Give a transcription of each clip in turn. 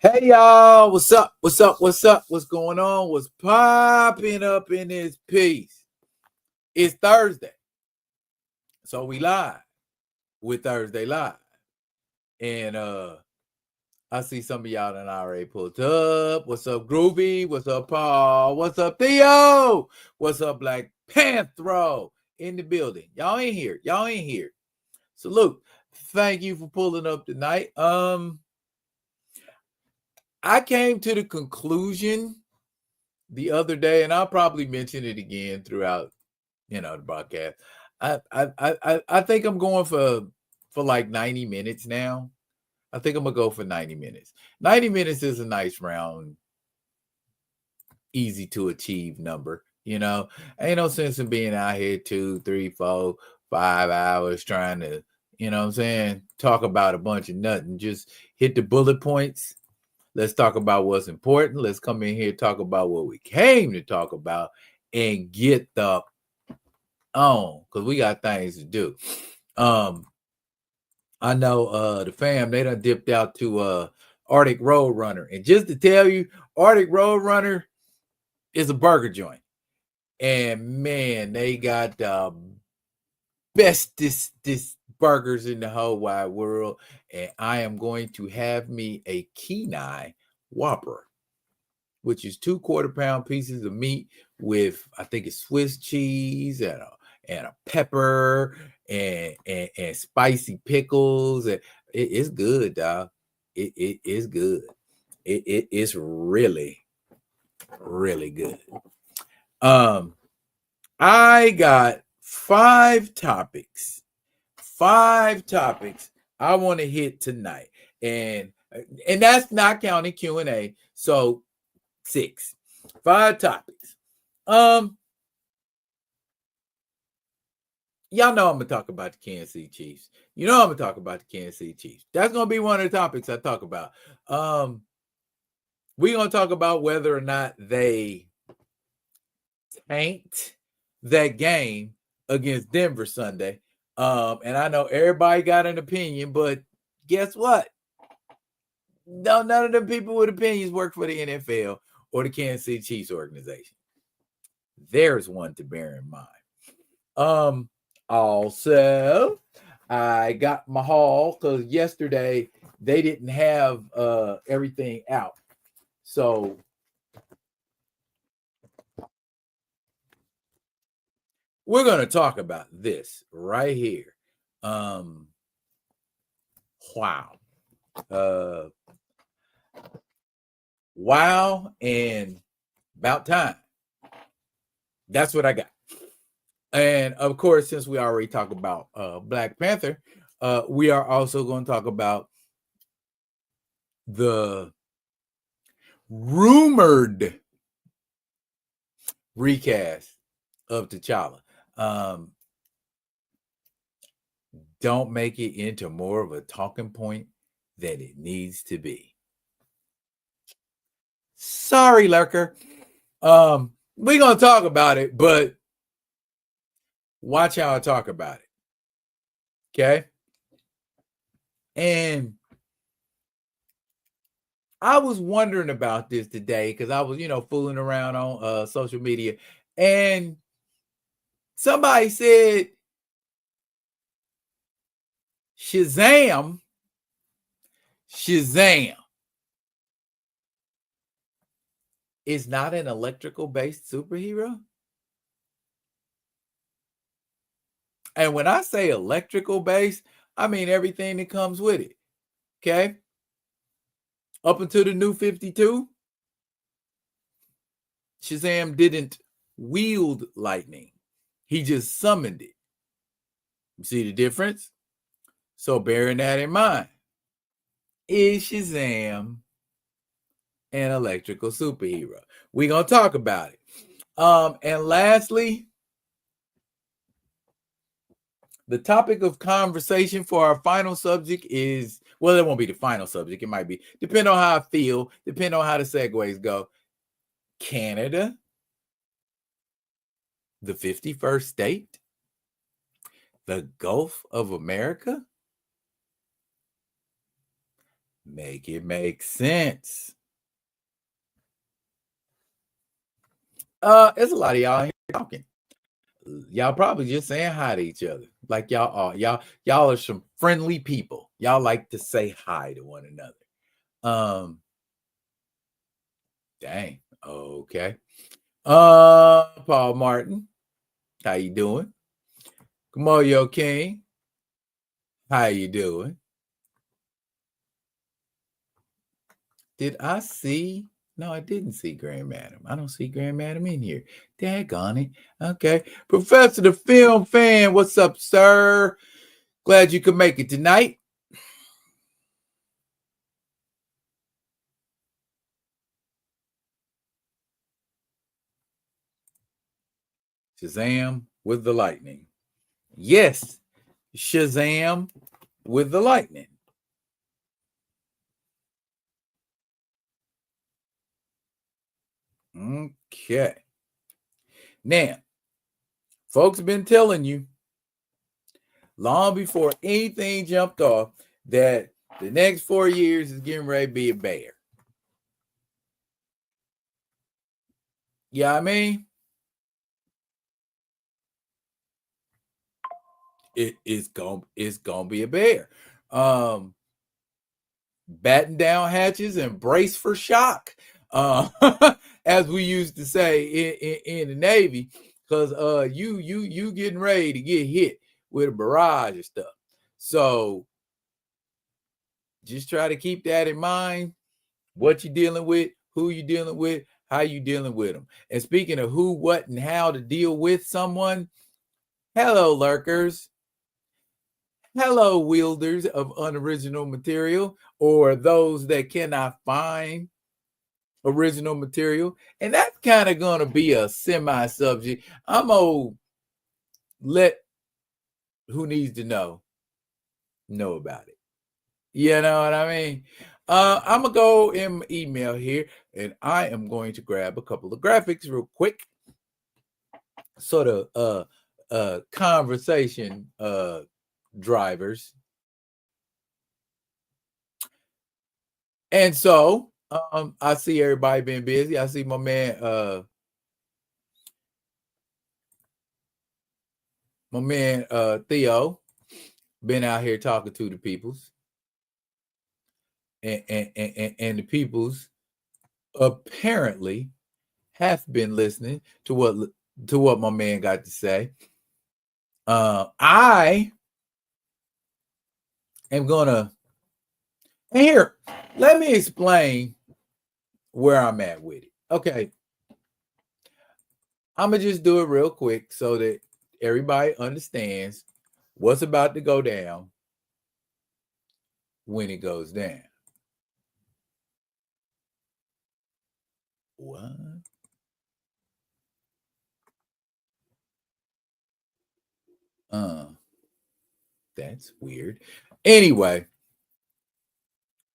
Hey y'all, what's up? What's up? What's up? What's going on? What's popping up in this piece? It's Thursday. So we live with Thursday Live. And I see some of y'all that already pulled up. What's up, Groovy? What's up, Paul? What's up, Theo? What's up, Black Panther? In the building. Y'all ain't here. Y'all ain't here. Salute. Thank you for pulling up tonight. I came to the conclusion the other day, and I'll probably mention it again throughout, the broadcast. I think I'm going for like 90 minutes now. I think I'm gonna go for 90 minutes. 90 minutes is a nice round, easy to achieve number. Ain't no sense in being out here 2, 3, 4, 5 hours trying to, talk about a bunch of nothing. Just hit the bullet points. Let's talk about what's important. Let's come in here, talk about what we came to talk about, and get the on, because we got things to do. I know the fam, they done dipped out to Arctic Road Runner. And just to tell you, Arctic Road Runner is a burger joint. And man, they got the bestest burgers in the whole wide world. And I am going to have me a Kenai Whopper, which is 2 quarter-pound pieces of meat with, I think it's Swiss cheese and a pepper and spicy pickles. It's good, dog. It is good. It is really, really good. I got 5 topics. 5 topics I want to hit tonight. And that's not counting Q&A. So 6. 5 topics. Y'all know I'm gonna talk about the Kansas City Chiefs. You know I'm gonna talk about the Kansas City Chiefs. That's gonna be one of the topics I talk about. We're gonna talk about whether or not they tanked that game against Denver Sunday. And I know everybody got an opinion, but guess what? No, none of the people with opinions work for the NFL or the Kansas City Chiefs organization. There's one to bear in mind. Also, I got my haul because yesterday they didn't have everything out. So we're going to talk about this right here. Wow. Wow, and about time. That's what I got. And of course, since we already talked about Black Panther, we are also going to talk about the rumored recast of T'Challa. Don't make it into more of a talking point than it needs to be. Sorry, Lurker. We're going to talk about it, but watch how I talk about it. Okay? And I was wondering about this today because I was, fooling around on social media, and somebody said Shazam is not an electrical-based superhero. And when I say electrical-based, I mean everything that comes with it. Okay? Up until the New 52, Shazam didn't wield lightning. He just summoned it. You see the difference? So bearing that in mind, is Shazam an electrical superhero? We're going to talk about it. And lastly, the topic of conversation for our final subject is, well, it won't be the final subject. It might be, depending on how I feel, depending on how the segues go. Canada, the 51st state, the Gulf of America, Make it make sense. There's a lot of y'all here talking. Y'all probably just saying hi to each other. Like y'all are. Y'all are some friendly people. Y'all like to say hi to one another. Dang. Okay. Paul Martin, how you doing? Kamoyo King, how you doing? Did I see? No, I didn't see Grand Madam. I don't see Grand Madam in here. Daggone it. Okay. Professor the Film Fan, what's up, sir? Glad you could make it tonight. Shazam with the lightning. Yes, Shazam with the lightning. Okay. Now, folks have been telling you long before anything jumped off that the next 4 years is getting ready to be a bear. Yeah, I mean, it's gonna be a bear. Batten down hatches and brace for shock, as we used to say in the Navy, because you getting ready to get hit with a barrage of stuff. So just try to keep that in mind. What you're dealing with, who you're dealing with, how you dealing with them. And speaking of who, what, and how to deal with someone, hello, lurkers. Hello, wielders of unoriginal material, or those that cannot find original material. And that's kind of going to be a semi-subject. I'm going to let who needs to know about it. You know what I mean? I'm going to go in my email here, and I am going to grab a couple of graphics real quick. Sort of conversation drivers. And so I see everybody being busy. I see my man Theo been out here talking to the peoples. And the peoples apparently have been listening to what my man got to say. I am gonna here. Let me explain where I'm at with it. Okay, I'm gonna just do it real quick so that everybody understands what's about to go down when it goes down. What? That's weird. Anyway,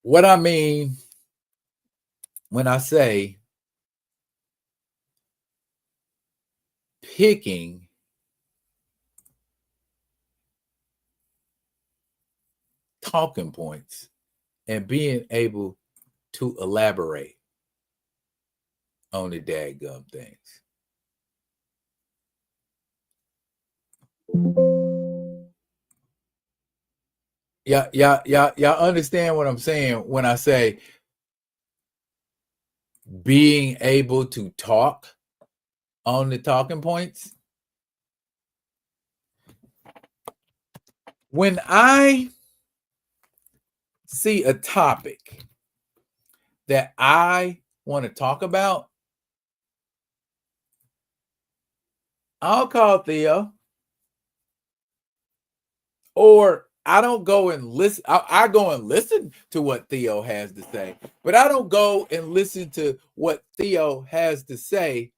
what I mean when I say picking talking points and being able to elaborate on the dadgum things. Y'all understand what I'm saying when I say being able to talk on the talking points? When I see a topic that I want to talk about, I'll call Theo. Or I don't go and listen. I go and listen to what Theo has to say, but I don't go and listen to what Theo has to say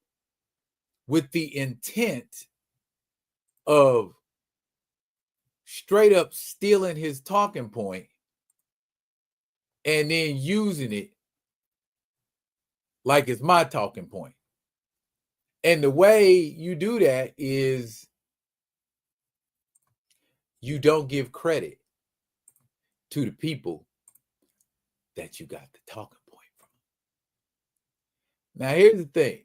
with the intent of straight up stealing his talking point and then using it like it's my talking point. And the way you do that is you don't give credit to the people that you got the talking point from. Now, here's the thing.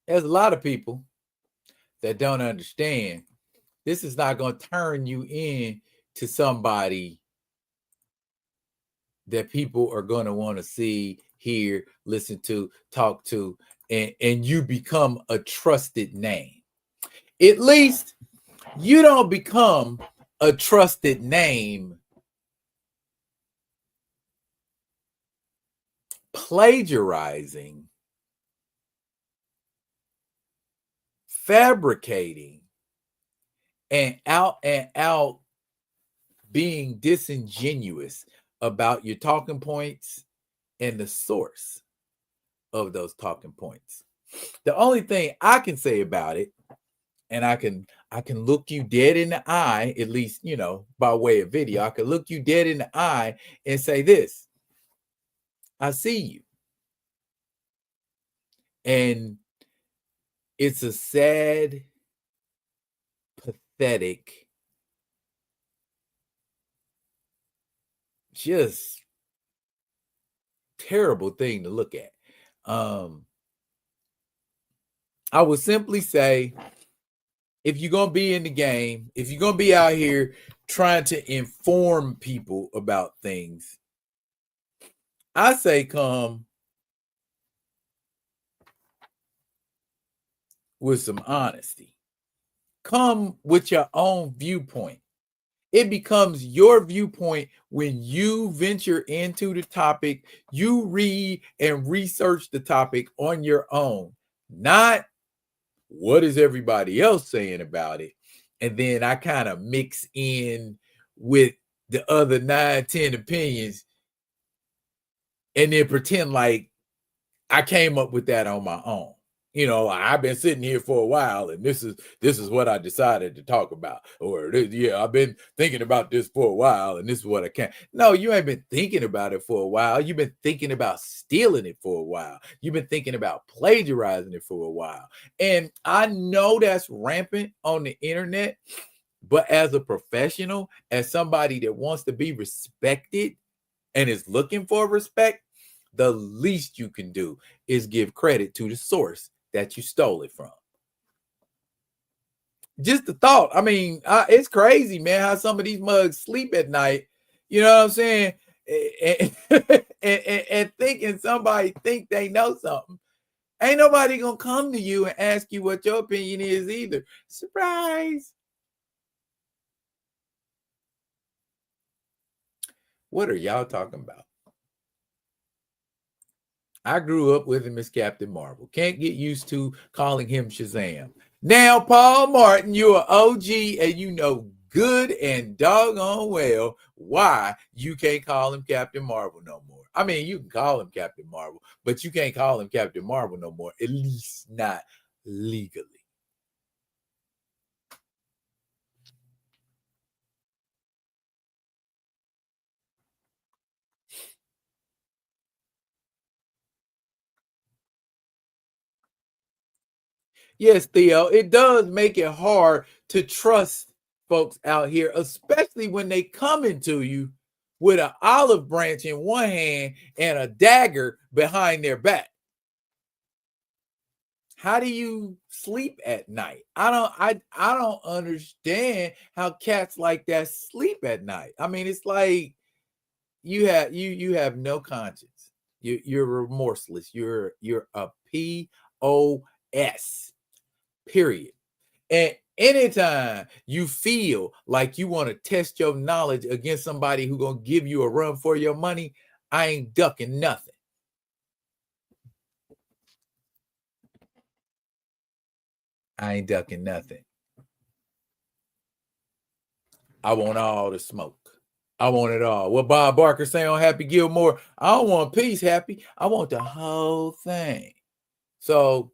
There's a lot of people that don't understand this is not going to turn you in to somebody that people are going to want to see, hear, listen to, talk to, and you become a trusted name. At least you don't become a trusted name plagiarizing, fabricating, and out being disingenuous about your talking points and the source of those talking points. The only thing I can say about it, and I can look you dead in the eye, at least, you know, by way of video, I can look you dead in the eye and say this: I see you. And it's a sad, pathetic, just terrible thing to look at. I would simply say, if you're going to be in the game, if you're going to be out here trying to inform people about things, I say come with some honesty. Come with your own viewpoint. It becomes your viewpoint when you venture into the topic, you read and research the topic on your own, not what is everybody else saying about it. And then I kind of mix in with the other 9, 10 opinions and then pretend like I came up with that on my own. You know, I've been sitting here for a while, and this is what I decided to talk about. Or yeah, I've been thinking about this for a while, and this is what I can. No, you ain't been thinking about it for a while. You've been thinking about stealing it for a while. You've been thinking about plagiarizing it for a while. And I know that's rampant on the internet, but as a professional, as somebody that wants to be respected and is looking for respect, the least you can do is give credit to the source that you stole it from. Just the thought. I mean, it's crazy, man, how some of these mugs sleep at night. You know what I'm saying? And thinking somebody think they know something. Ain't nobody gonna come to you and ask you what your opinion is either. Surprise. What are y'all talking about? I grew up with him as Captain Marvel. Can't get used to calling him Shazam. Now, Paul Martin, you're an OG and you know good and doggone well why you can't call him Captain Marvel no more. I mean, you can call him Captain Marvel, but you can't call him Captain Marvel no more, at least not legally. Yes, Theo, it does make it hard to trust folks out here, especially when they come into you with an olive branch in one hand and a dagger behind their back. How do you sleep at night? I don't understand how cats like that sleep at night. I mean, it's like you have no conscience. You're remorseless. You're a POS. Period. And anytime you feel like you want to test your knowledge against somebody who's gonna give you a run for your money, I ain't ducking nothing. I ain't ducking nothing. I want all the smoke. I want it all. What Bob Barker say on Happy Gilmore? I don't want peace, Happy. I want the whole thing. So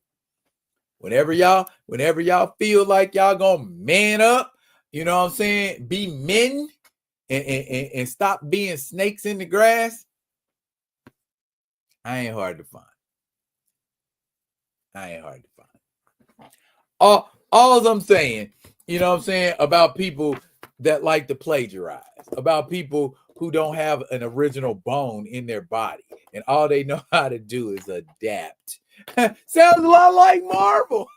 whenever y'all feel like y'all gonna man up, you know what I'm saying? Be men and stop being snakes in the grass. I ain't hard to find. All I'm saying, you know what I'm saying, about people that like to plagiarize, about people who don't have an original bone in their body, and all they know how to do is adapt. Sounds a lot like Marvel.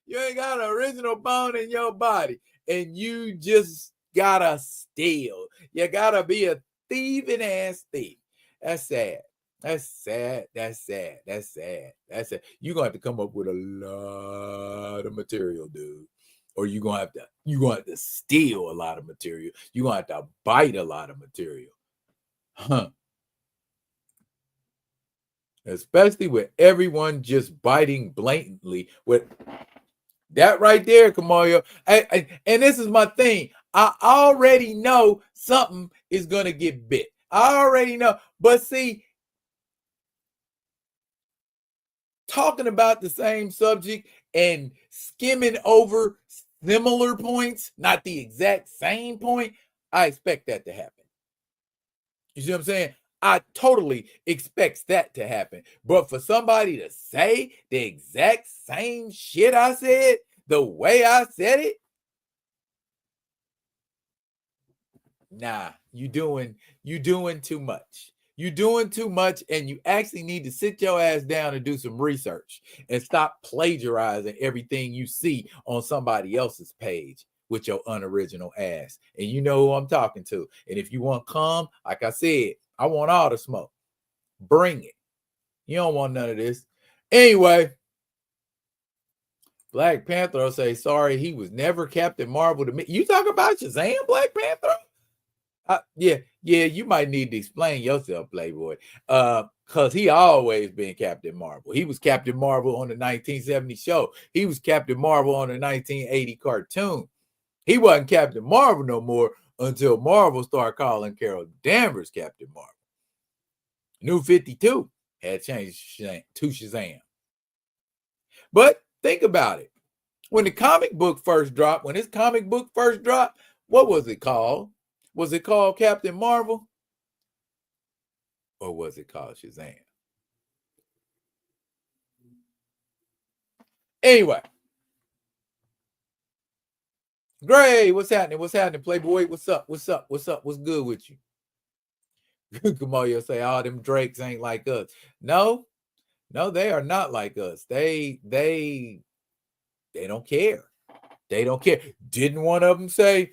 You ain't got an original bone in your body, and you just gotta steal. You gotta be a thieving ass thief. That's sad. That's sad. That's sad. That's sad. That's sad. You're gonna have to come up with a lot of material, dude. Or you're gonna have to steal a lot of material. You're gonna have to bite a lot of material. Huh. Especially with everyone just biting blatantly. With that right there, Kamayo. And this is my thing. I already know something is gonna get bit. I already know. But see, talking about the same subject and skimming over similar points, not the exact same point, I expect that to happen. You see what I'm saying? I totally expect that to happen. But for somebody to say the exact same shit I said, the way I said it, nah, you doing too much. You're doing too much, and you actually need to sit your ass down and do some research and stop plagiarizing everything you see on somebody else's page with your unoriginal ass. And you know who I'm talking to. And if you want calm, like I said, I want all the smoke. Bring it. You don't want none of this. Anyway, Black Panther will say, sorry, he was never Captain Marvel to me. You talk about Shazam, Black Panther? Yeah, you might need to explain yourself, Playboy. Because he always been Captain Marvel. He was Captain Marvel on the 1970 show. He was Captain Marvel on the 1980 cartoon. He wasn't Captain Marvel no more until Marvel started calling Carol Danvers Captain Marvel. New 52 had changed to Shazam. But think about it. When his comic book first dropped, what was it called? Was it called Captain Marvel? Or was it called Shazam? Anyway. Gray, what's happening? What's happening, Playboy? What's up? What's good with you? Kamayo say, all them Drakes ain't like us. No, they are not like us. They don't care. They don't care. Didn't one of them say,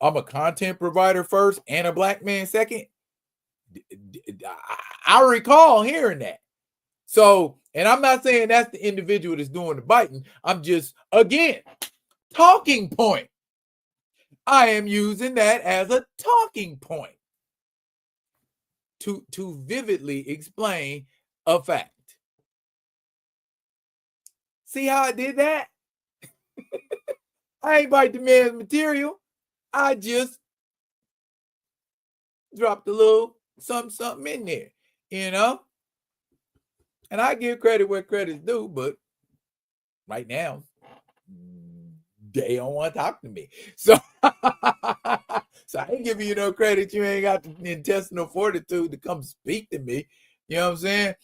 I'm a content provider first and a black man second? I recall hearing that. So, and I'm not saying that's the individual that's doing the biting. I'm just, again, talking point. I am using that as a talking point to vividly explain a fact. See how I did that? I ain't bite the man's material. I just dropped a little something in there, you know? And I give credit where credit's due, but right now, they don't want to talk to me. So, so I ain't giving you no credit. You ain't got the intestinal fortitude to come speak to me. You know what I'm saying?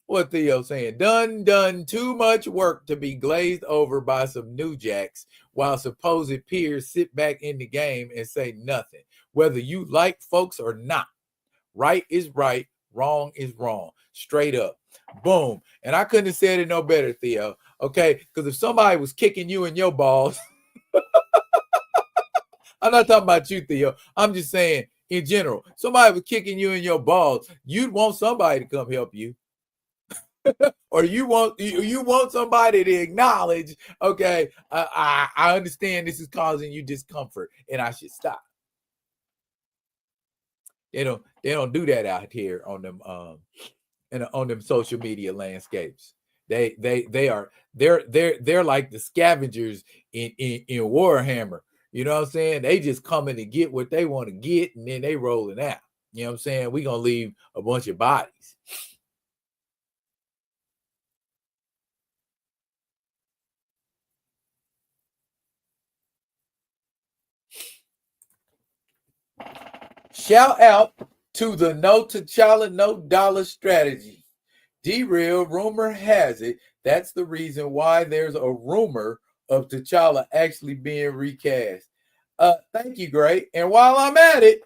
What Theo saying? Done too much work to be glazed over by some new jacks while supposed peers sit back in the game and say nothing. Whether you like folks or not. Right is right. Wrong is wrong. Straight up. Boom. And I couldn't have said it no better, Theo. Okay? Because if somebody was kicking you in your balls, I'm not talking about you, Theo. I'm just saying in general. Somebody was kicking you in your balls, you'd want somebody to come help you. Or you want somebody to acknowledge, okay, I understand this is causing you discomfort and I should stop. They don't do that out here on them on them social media landscapes. They're like the scavengers in Warhammer. You know what I'm saying? They just come in to get what they want to get, and then they rolling out. You know what I'm saying? We're gonna leave a bunch of bodies. Shout out to the no T'Challa, no dollar strategy. D-Real, rumor has it that's the reason why there's a rumor of T'Challa actually being recast. Thank you, Gray. And while I'm at it,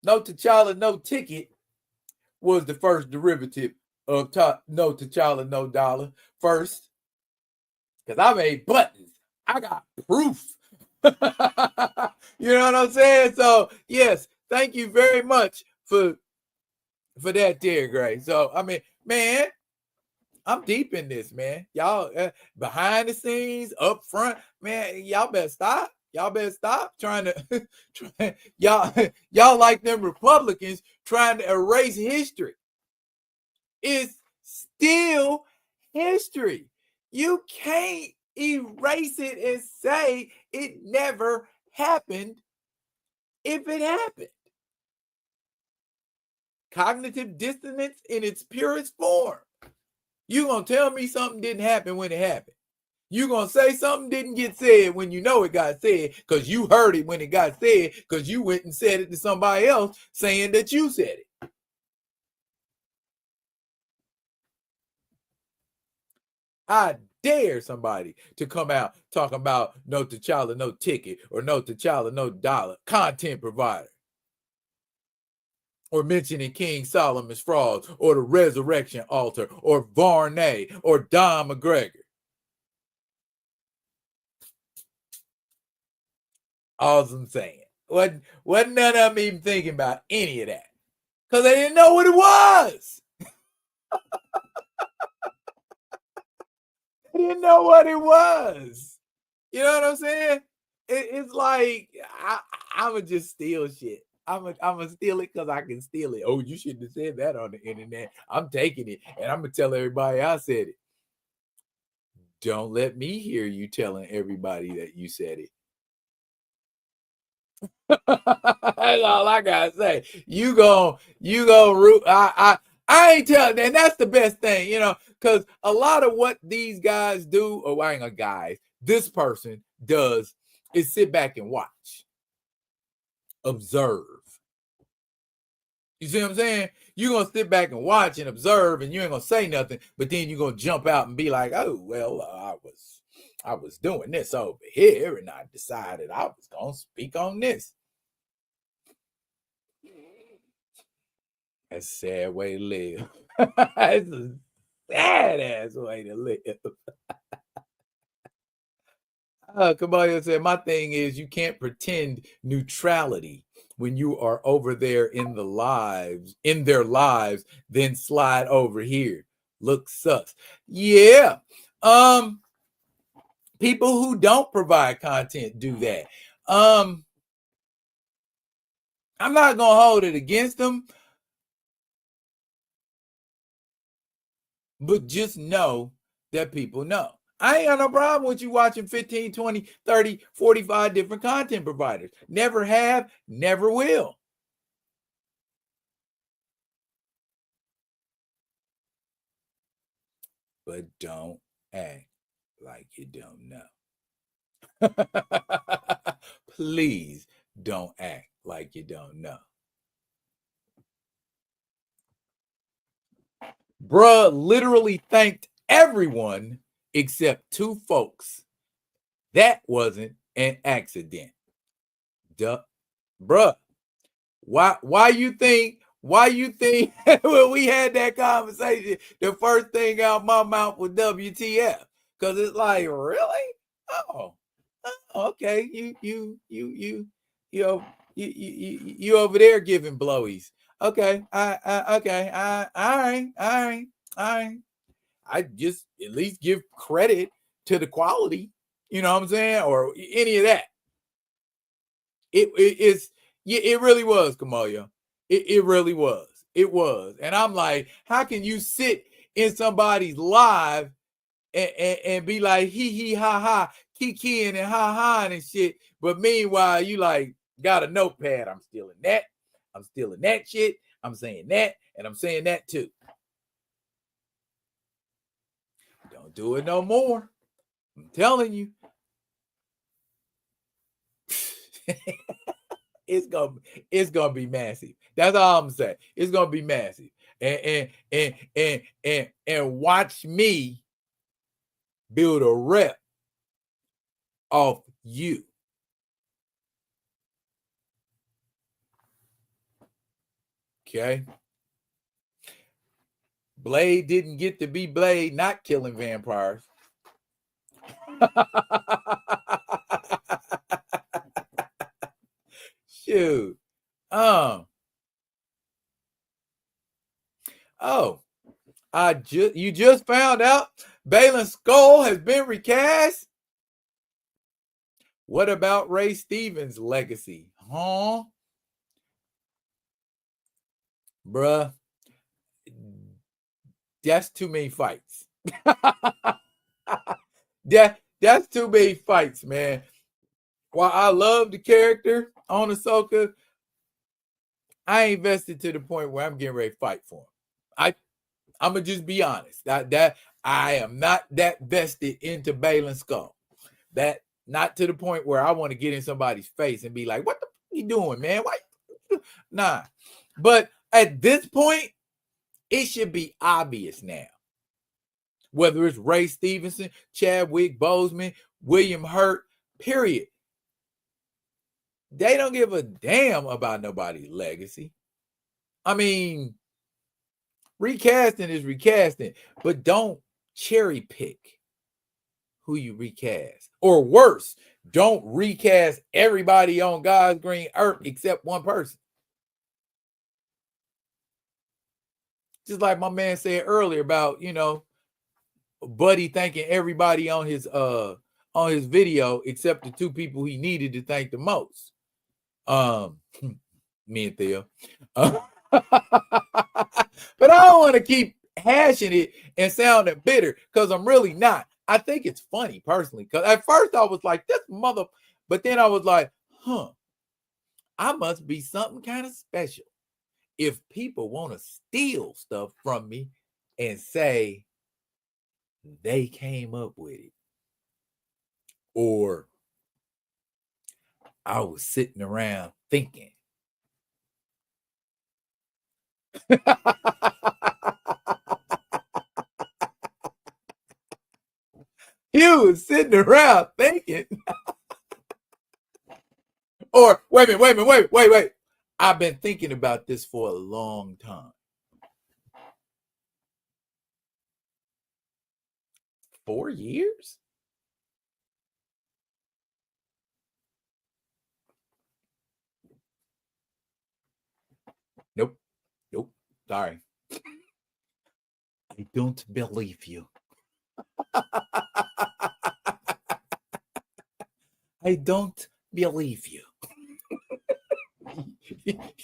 No T'Challa, No Ticket was the first derivative of No T'Challa, No Dollar. First, because I made buttons. I got proof. You know what I'm saying? So, yes, thank you very much for that, dear Gray. So, I mean, man, I'm deep in this, man. Y'all behind the scenes, up front, man. Y'all better stop. Y'all better stop trying to y'all like them Republicans trying to erase history. It's still history. You can't erase it and say it never happened if it happened. Cognitive dissonance in its purest form. You gonna tell me something didn't happen when it happened? You gonna say something didn't get said when you know it got said because you heard it when it got said because you went and said it to somebody else saying that you said it. I dare somebody to come out talking about No T'Challa, No Ticket, or No T'Challa, No Dollar, content provider. Or mentioning King Solomon's frauds, or the resurrection altar, or Varney, or Don McGregor. All I'm saying. Wasn't none of them even thinking about any of that. Because they didn't know what it was. They didn't know what it was. You know what I'm saying? It's like I'ma just steal shit. I'ma steal it because I can steal it. Oh, you shouldn't have said that on the internet. I'm taking it and I'm gonna tell everybody I said it. Don't let me hear you telling everybody that you said it. That's all I gotta say. You go root. I ain't telling, and that's the best thing, you know, because a lot of what these guys do, or I ain't gonna guys, this person does is sit back and watch, observe. You see what I'm saying? You're gonna sit back and watch and observe, and you ain't gonna say nothing, but then you're gonna jump out and be like, oh, well, I was doing this over here, and I decided I was gonna speak on this. That's a sad way to live. It's a sad ass way to live. Caballo said, my thing is you can't pretend neutrality when you are over there in their lives, then slide over here. Look sus. Yeah. People who don't provide content do that. I'm not gonna hold it against them, but just know that people know. I ain't got no problem with you watching 15, 20, 30, 45 different content providers. Never have, never will. But don't act like you don't know. Please don't act like you don't know. Bruh literally thanked everyone except two folks. That wasn't an accident. Duh. Bruh, why you think when we had that conversation, the first thing out my mouth was WTF? Because it's like, really? Oh, okay. You over there giving blowies. Okay. Okay. All right. I just at least give credit to the quality. You know what I'm saying? Or any of that. It really was, Kamalia. It really was. It was. And I'm like, how can you sit in somebody's live and be like hee ha ha, kikiing and ha ha and shit, but meanwhile you like got a notepad. I'm stealing that. I'm stealing that shit. I'm saying that, and I'm saying that too. Don't do it no more. I'm telling you. It's gonna be massive. That's all I'm saying. It's gonna be massive. And watch me build a rep off you. Okay. Blade didn't get to be Blade not killing vampires. Shoot. Oh, you just found out Balin's skull has been recast? What about Ray Stevens' legacy? Huh? Bruh, that's too many fights. That's too many fights, man. While I love the character on Ahsoka, I ain't vested to the point where I'm getting ready to fight for him. I'm gonna just be honest. That I am not that vested into Balin's skull. That not to the point where I want to get in somebody's face and be like, "What the f you doing, man? Why?" Nah. But at this point, it should be obvious now. Whether it's Ray Stevenson, Chadwick Boseman, William Hurt, period. They don't give a damn about nobody's legacy. I mean, recasting is recasting, but don't cherry pick who you recast. Or worse, don't recast everybody on God's green earth except one person. Just like my man said earlier about, Buddy thanking everybody on his video except the two people he needed to thank the most. Me and Theo. But I don't want to keep hashing it and sounding bitter because I'm really not. I think it's funny personally. Because at first I was like, this mother, but then I was like, I must be something kind of special if people want to steal stuff from me and say they came up with it. Or I was sitting around thinking. You was sitting around thinking. Or wait a minute, wait. I've been thinking about this for a long time. 4 years? Nope. Sorry. I don't believe you. I don't believe you.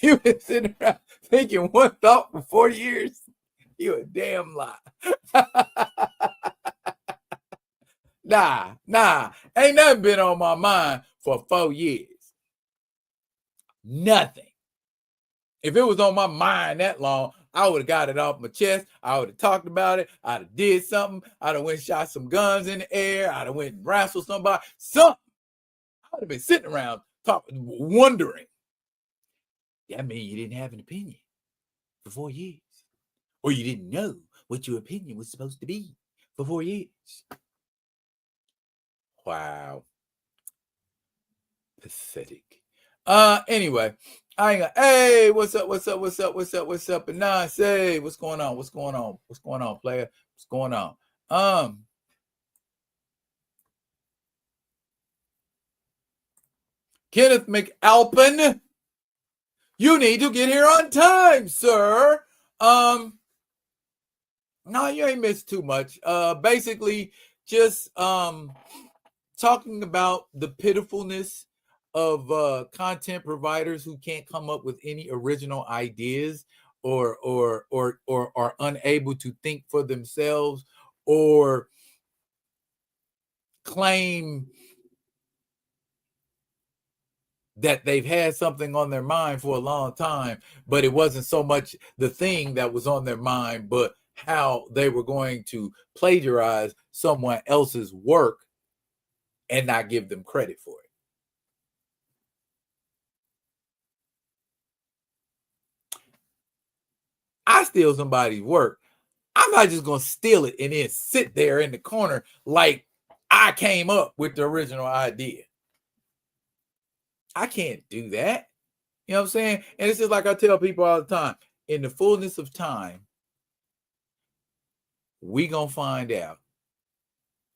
You've been sitting around thinking one thought for 4 years. You a damn lie. Nah. Ain't nothing been on my mind for 4 years. Nothing. If it was on my mind that long, I would have got it off my chest. I would have talked about it. I'd have did something. I'd have went and shot some guns in the air. I'd have went and wrestled somebody. Something. I would have been sitting around talking, wondering. That means you didn't have an opinion for 4 years. Or you didn't know what your opinion was supposed to be for 4 years. Wow. Pathetic. Anyway, I ain't gonna, hey, what's up? And nine, say, what's going on, player? What's going on? Kenneth McAlpin, you need to get here on time, sir. No, you ain't missed too much. Basically, just talking about the pitifulness of content providers who can't come up with any original ideas or are unable to think for themselves or claim that they've had something on their mind for a long time, but it wasn't so much the thing that was on their mind, but how they were going to plagiarize someone else's work and not give them credit for it. I steal somebody's work. I'm not just going to steal it and then sit there in the corner like I came up with the original idea. I can't do that. You know what I'm saying? And it's just like I tell people all the time, in the fullness of time, we going to find out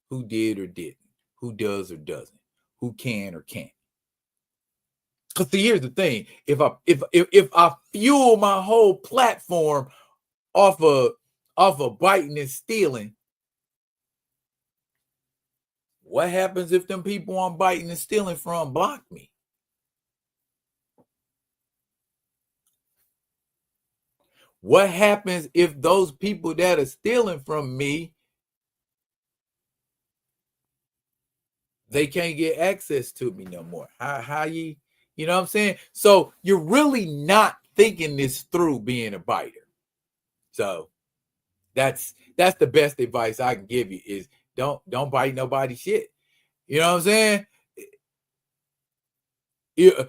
who did or didn't, who does or doesn't, who can or can't. Because here's the thing: if I fuel my whole platform off of biting and stealing, what happens if them people I'm biting and stealing from block me? What happens if those people that are stealing from me, they can't get access to me no more? How you know what I'm saying? So you're really not thinking this through being a biter. So that's the best advice I can give you is don't bite nobody's shit. You know what I'm saying?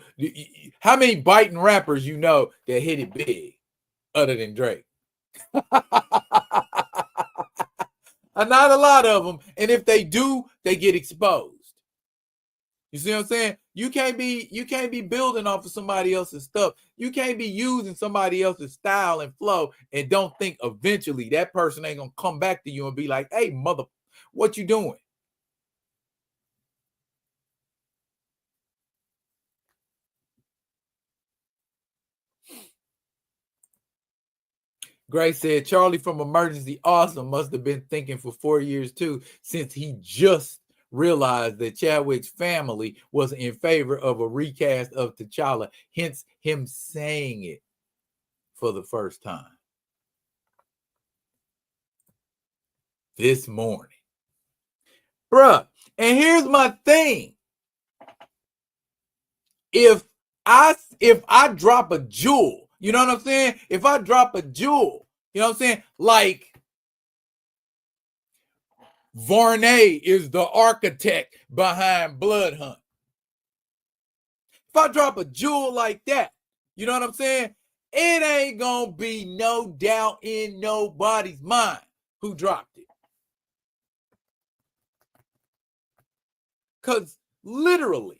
How many biting rappers you know that hit it big other than Drake? Not a lot of them. And if they do, they get exposed. You see what I'm saying? You can't be building off of somebody else's stuff. You can't be using somebody else's style and flow and don't think eventually that person ain't gonna come back to you and be like, hey, mother, what you doing? Grace said Charlie from Emergency Awesome must have been thinking for 4 years too, since he just realized that Chadwick's family was in favor of a recast of T'Challa, hence him saying it for the first time this morning. Bruh, and here's my thing. If I drop a jewel, you know what I'm saying? If I drop a jewel, you know what I'm saying? Like Varney is the architect behind Blood Hunt. If I drop a jewel like that, you know what I'm saying? It ain't gonna be no doubt in nobody's mind who dropped it. Because literally,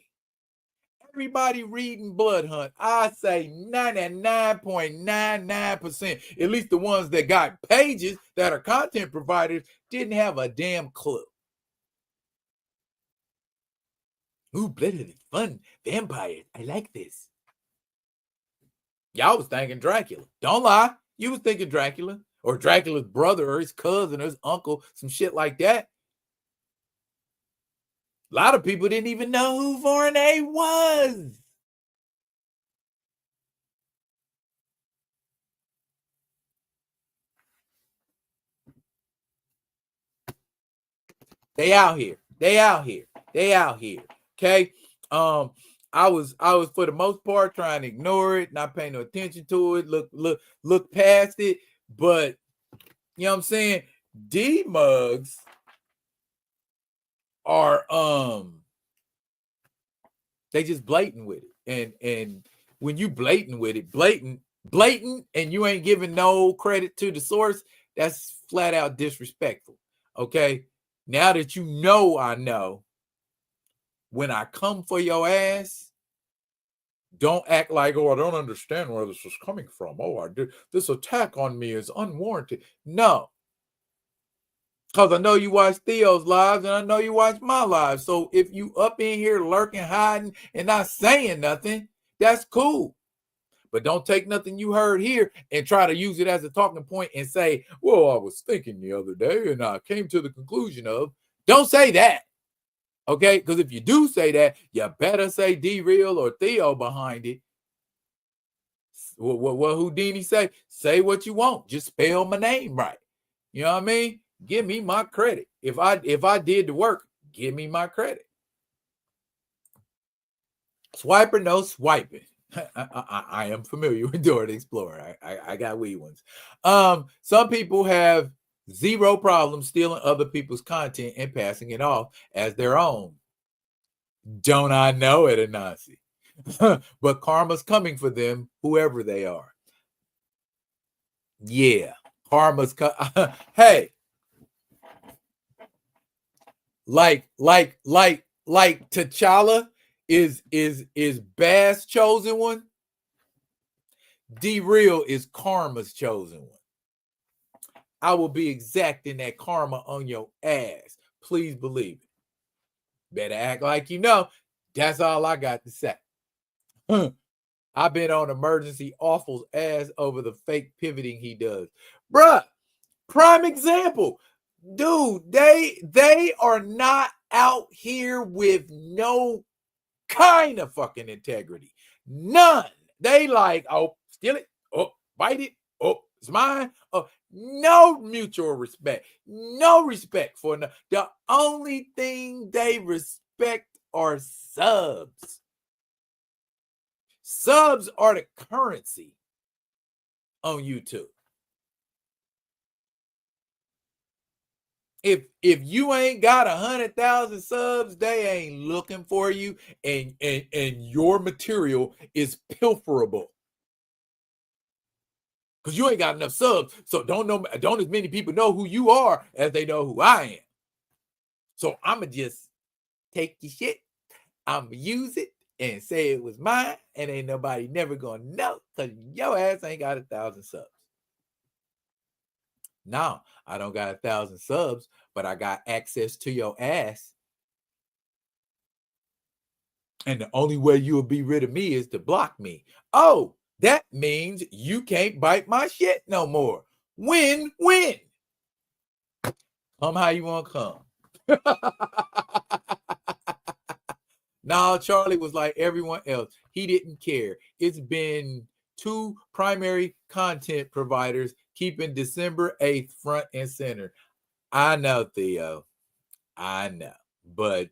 everybody reading Blood Hunt, I say 99.99%, at least the ones that got pages that are content providers, didn't have a damn clue. Ooh, blooded is fun. Vampires. I like this. Y'all was thinking Dracula. Don't lie. You was thinking Dracula or Dracula's brother or his cousin or his uncle, some shit like that. A lot of people didn't even know who Varney was. They out here. They out here. They out here. Okay. I was for the most part trying to ignore it, not paying no attention to it, look past it. But you know what I'm saying? D mugs are they just blatant with it. And when you blatant with it, blatant, and you ain't giving no credit to the source, that's flat out disrespectful. Okay. Now that you know, I know, when I come for your ass, don't act like, oh, I don't understand where this is coming from. Oh, I did this attack on me is unwarranted. No. Because I know you watch Theo's lives and I know you watch my lives. So if you up in here lurking, hiding, and not saying nothing, that's cool. But don't take nothing you heard here and try to use it as a talking point and say, well, I was thinking the other day and I came to the conclusion of. Don't say that. Okay? Because if you do say that, you better say D-Real or Theo behind it. What Houdini say? Say what you want. Just spell my name right. You know what I mean? Give me my credit. If I did the work, give me my credit. Swiper, no swiping. I am familiar with Dora the Explorer. I got wee ones. Some people have zero problem stealing other people's content and passing it off as their own. Don't I know it, Anansi? But karma's coming for them, whoever they are. Yeah, Karma's hey, like T'Challa is Bass' chosen one. D-Real is Karma's chosen one. I will be exacting that karma on your ass. Please believe it. Better act like you know. That's all I got to say. I've been on Emergency Awful's ass over the fake pivoting he does. Bruh, prime example. Dude, they are not out here with no kind of fucking integrity. None. They like, oh, steal it. Oh, bite it. Oh, it's mine. Oh, no mutual respect. No respect for the only thing they respect are subs. Subs are the currency on YouTube. If you ain't got 100,000 subs, they ain't looking for you, and your material is pilferable. Because you ain't got enough subs, so don't as many people know who you are as they know who I am. So I'ma just take your shit, I'ma use it and say it was mine, and ain't nobody never gonna know because your ass ain't got 1,000 subs. Now, I don't got 1,000 subs, but I got access to your ass. And the only way you'll be rid of me is to block me. Oh, that means you can't bite my shit no more. Win-win. Come how you want to come. Now, Charlie was like everyone else. He didn't care. It's been 2 primary content providers keeping December 8th front and center. I know, Theo. I know. But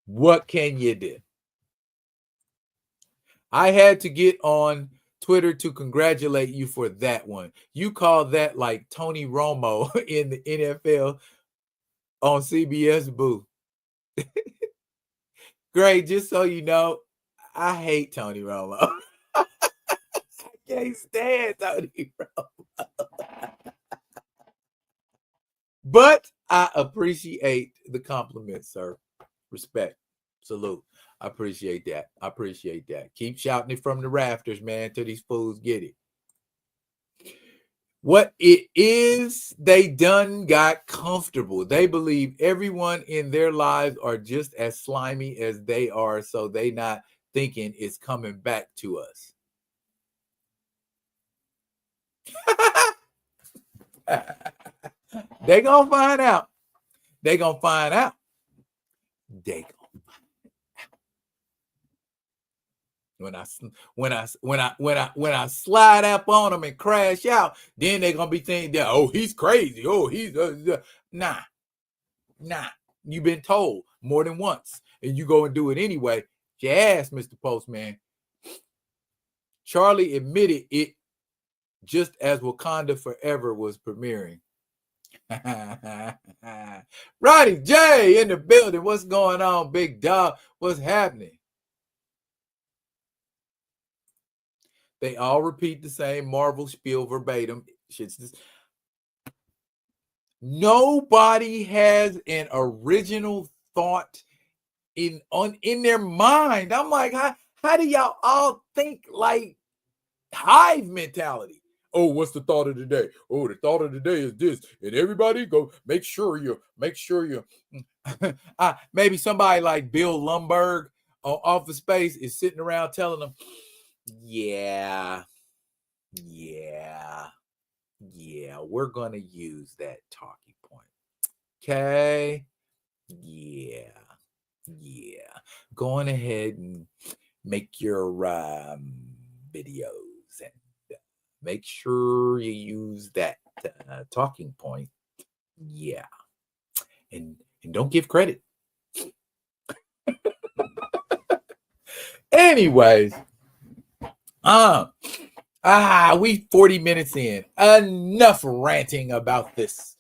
what can you do? I had to get on Twitter to congratulate you for that one. You call that like Tony Romo in the NFL on CBS booth. Great, just so you know, I hate Tony Romo. I can't stand Tony Romo. But I appreciate the compliment, sir. Respect. Salute. I appreciate that. I appreciate that. Keep shouting it from the rafters, man, till these fools get it. What it is, they done got comfortable. They believe everyone in their lives are just as slimy as they are, so they not thinking it's coming back to us. They gonna find out. They gonna find out. They gonna when I slide up on them and crash out, then they're gonna be thinking that, oh, he's crazy. Oh, he's nah. You've been told more than once, and you go and do it anyway. Your ass, Mr. Postman. Charlie admitted it just as Wakanda Forever was premiering. Roddy J in the building. What's going on, big dog? What's happening? They all repeat the same Marvel spiel verbatim. Nobody has an original thought in their mind. I'm like, how do y'all all think like hive mentality? Oh, what's the thought of the day? Oh, the thought of the day is this. And everybody go make sure you maybe somebody like Bill Lumbergh on Office Space is sitting around telling them, yeah, we're gonna use that talking point. Okay. Yeah. Go on ahead and make your videos and make sure you use that talking point. Yeah. And don't give credit. Anyways, we 40 minutes in. Enough ranting about this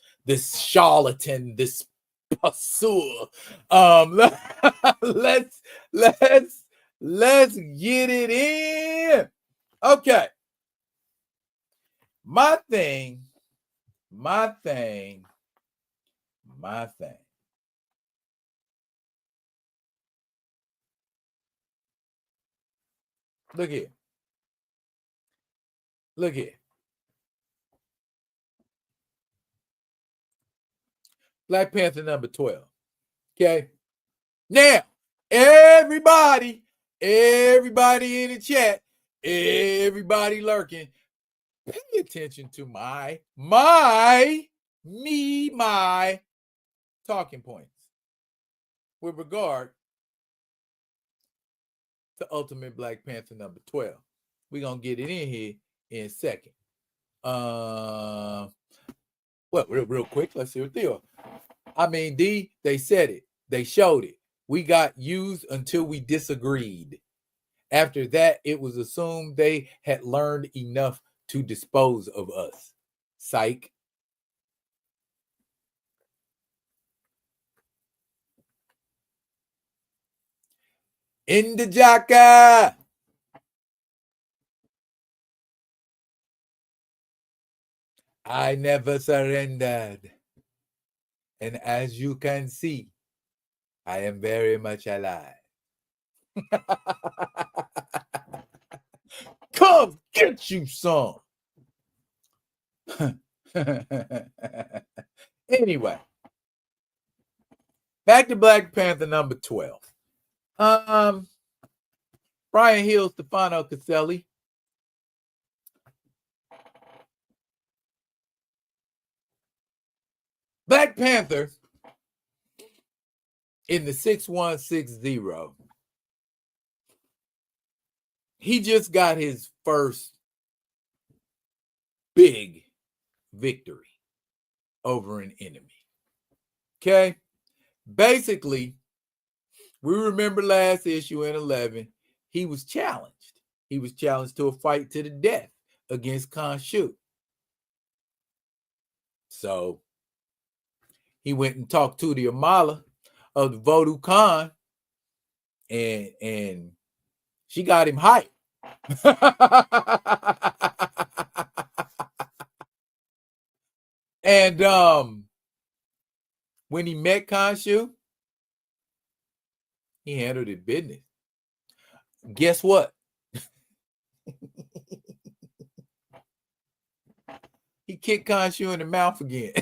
charlatan, this pursue. Let's get it in. Okay. My thing. Look here. Look here. Black Panther number 12. Okay. Now, everybody in the chat, everybody lurking, pay attention to my talking points with regard to Ultimate Black Panther number 12. We're going to get it in here in a second. Well, real quick, let's see what they are. I mean, they said it. They showed it. We got used until we disagreed. After that, it was assumed they had learned enough to dispose of us. Psych. In the jacka. I never surrendered. And as you can see, I am very much alive. Come get you some. Anyway, back to Black Panther number 12. Bryan Hill, Stefano Caselli. Black Panther in the 6160. He just got his first big victory over an enemy. Okay? Basically, we remember last issue in 11, he was challenged. He was challenged to a fight to the death against Khonshu. So he went and talked to the Amala of the Voodoo Khan, and she got him hyped. And when he met Khonshu, he handled his business. Guess what? He kicked Khonshu in the mouth again.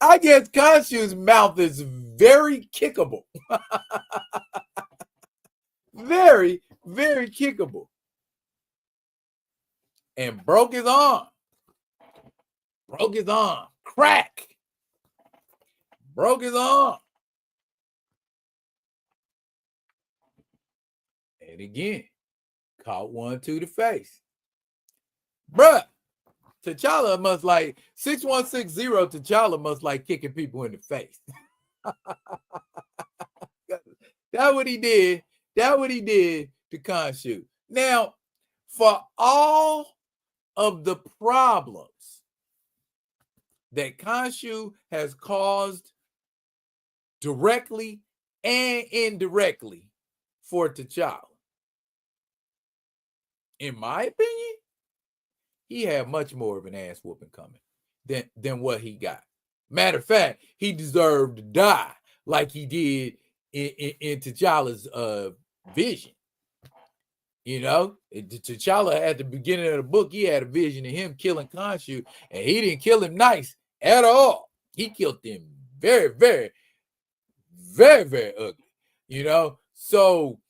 I guess Khonshu's mouth is very kickable. Very, very kickable. And broke his arm. Crack. Broke his arm. And again, caught one to the face. Bruh, T'Challa must like 6160. T'Challa must like kicking people in the face. That's what he did. That's what he did to Khonshu. Now, for all of the problems that Khonshu has caused directly and indirectly for T'Challa, in my opinion, he had much more of an ass whooping coming than what he got. Matter of fact, he deserved to die like he did in T'Challa's vision. You know, T'Challa at the beginning of the book, he had a vision of him killing Khonshu, and he didn't kill him nice at all. He killed him very, very, very, very ugly. You know, so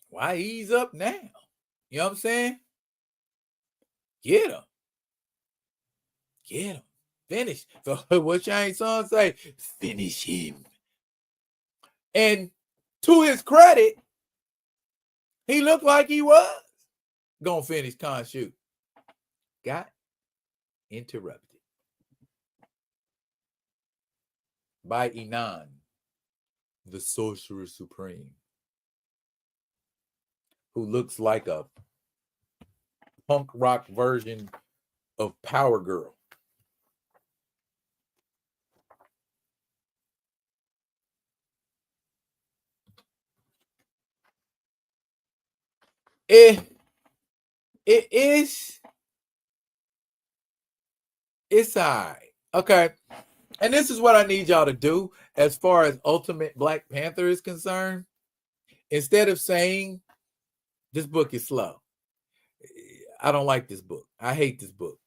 why ease up now? You know what I'm saying? Get him. Get him. Finish. So what Shane Son say? Finish him. And to his credit, he looked like he was gonna finish Khonshu. Got interrupted by Inan, the Sorcerer Supreme, who looks like a punk rock version of Power Girl. It is. It's all right. Okay. And this is what I need y'all to do as far as Ultimate Black Panther is concerned. Instead of saying this book is slow, I don't like this book, I hate this book,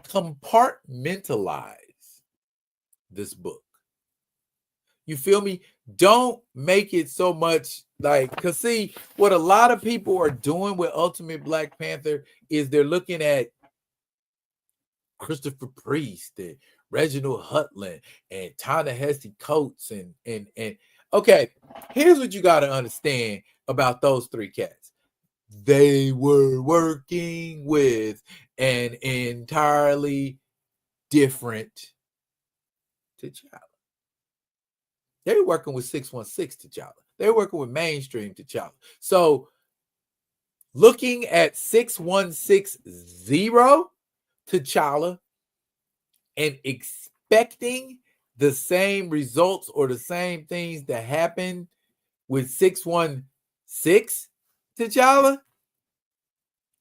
compartmentalize this book. You feel me? Don't make it so much like, because see, what a lot of people are doing with Ultimate Black Panther is they're looking at Christopher Priest and Reginald Hutland and Ta-Nehisi Coates and okay, here's what you got to understand about those three cats. They were working with an entirely different T'Challa. They were working with 616 T'Challa. They were working with mainstream T'Challa. So looking at 6160 T'Challa and expecting the same results or the same things that happen with 616 T'Challa.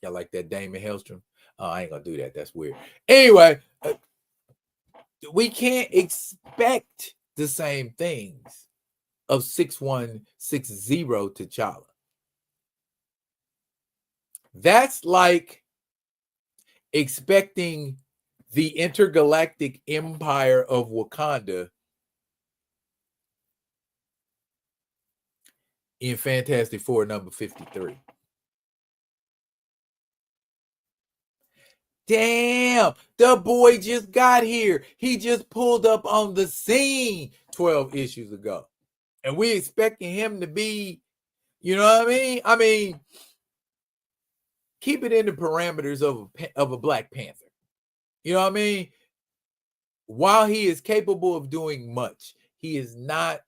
Y'all like that Damon Hellstrom? Oh, I ain't gonna do that. That's weird. Anyway, we can't expect the same things of 6160 T'Challa. That's like expecting the intergalactic empire of Wakanda in Fantastic Four number 53. Damn, the boy just got here. He just pulled up on the scene 12 issues ago. And we expecting him to be, you know what I mean? I mean, keep it in the parameters of a Black Panther. You know what I mean? While he is capable of doing much, he is not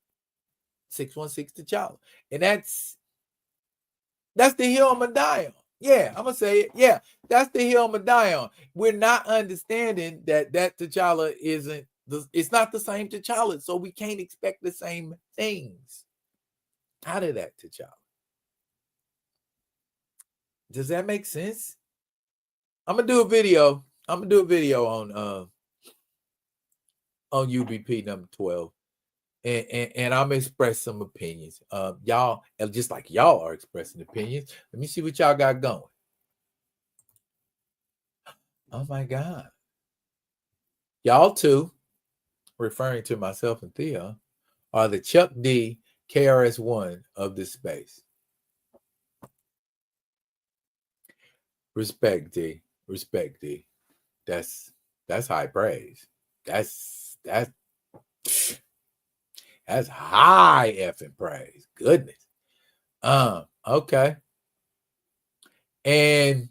616 T'Challa. And that's the hill I'm gonna die on. Yeah, I'm gonna say it. Yeah, that's the hill I'm gonna die on. We're not understanding that T'Challa isn't. It's not the same T'Challa, so we can't expect the same things out of that T'Challa. Does that make sense? I'm gonna do a video. I'm gonna do a video on UBP number 12. And I'm gonna express some opinions. Y'all, just like y'all are expressing opinions. Let me see what y'all got going. Oh my God. Y'all too, referring to myself and Theo, are the Chuck D KRS-One of this space. Respect D. Respect D. That's high praise. That's high effing praise. Goodness. Okay. And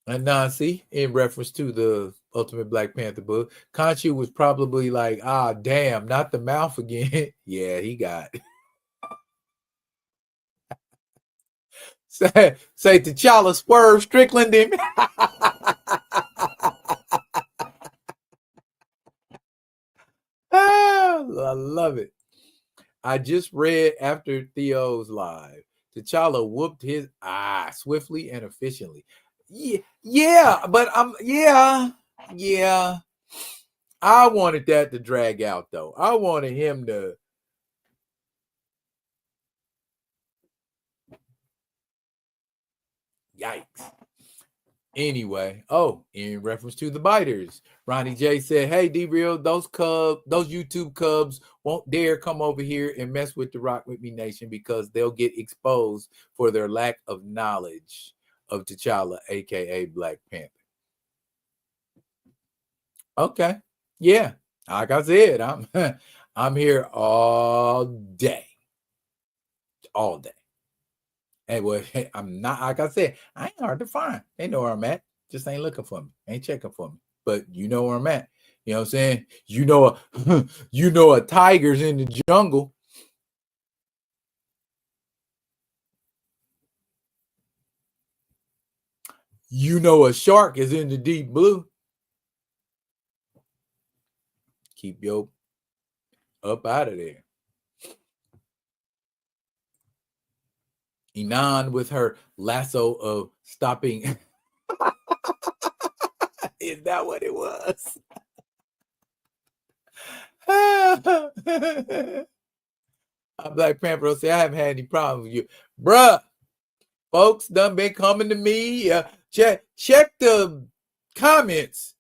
Nancy, in reference to the Ultimate Black Panther book, Conchu was probably like, ah, damn, not the mouth again. Yeah, he got say T'Challa swerve Strickland him. I love it. I just read after Theo's live. T'Challa whooped his eye swiftly and efficiently. Yeah, but yeah. I wanted that to drag out though. I wanted him to. Yikes. Anyway, in reference to the biters, Ronnie J said, "Hey, D-Real, those YouTube cubs won't dare come over here and mess with the Rock With Me Nation because they'll get exposed for their lack of knowledge of T'Challa, aka Black Panther." Okay, yeah, like I said, I'm here all day. Hey, well, I'm not, like I said, I ain't hard to find. They know where I'm at. Just ain't looking for me. Ain't checking for me. But you know where I'm at. You know what I'm saying? You know a tiger's in the jungle. You know a shark is in the deep blue. Keep your up out of there. Inan with her lasso of stopping. Is that what it was? Black Panther will say, I haven't had any problems with you. Bruh, folks done been coming to me. Check the comments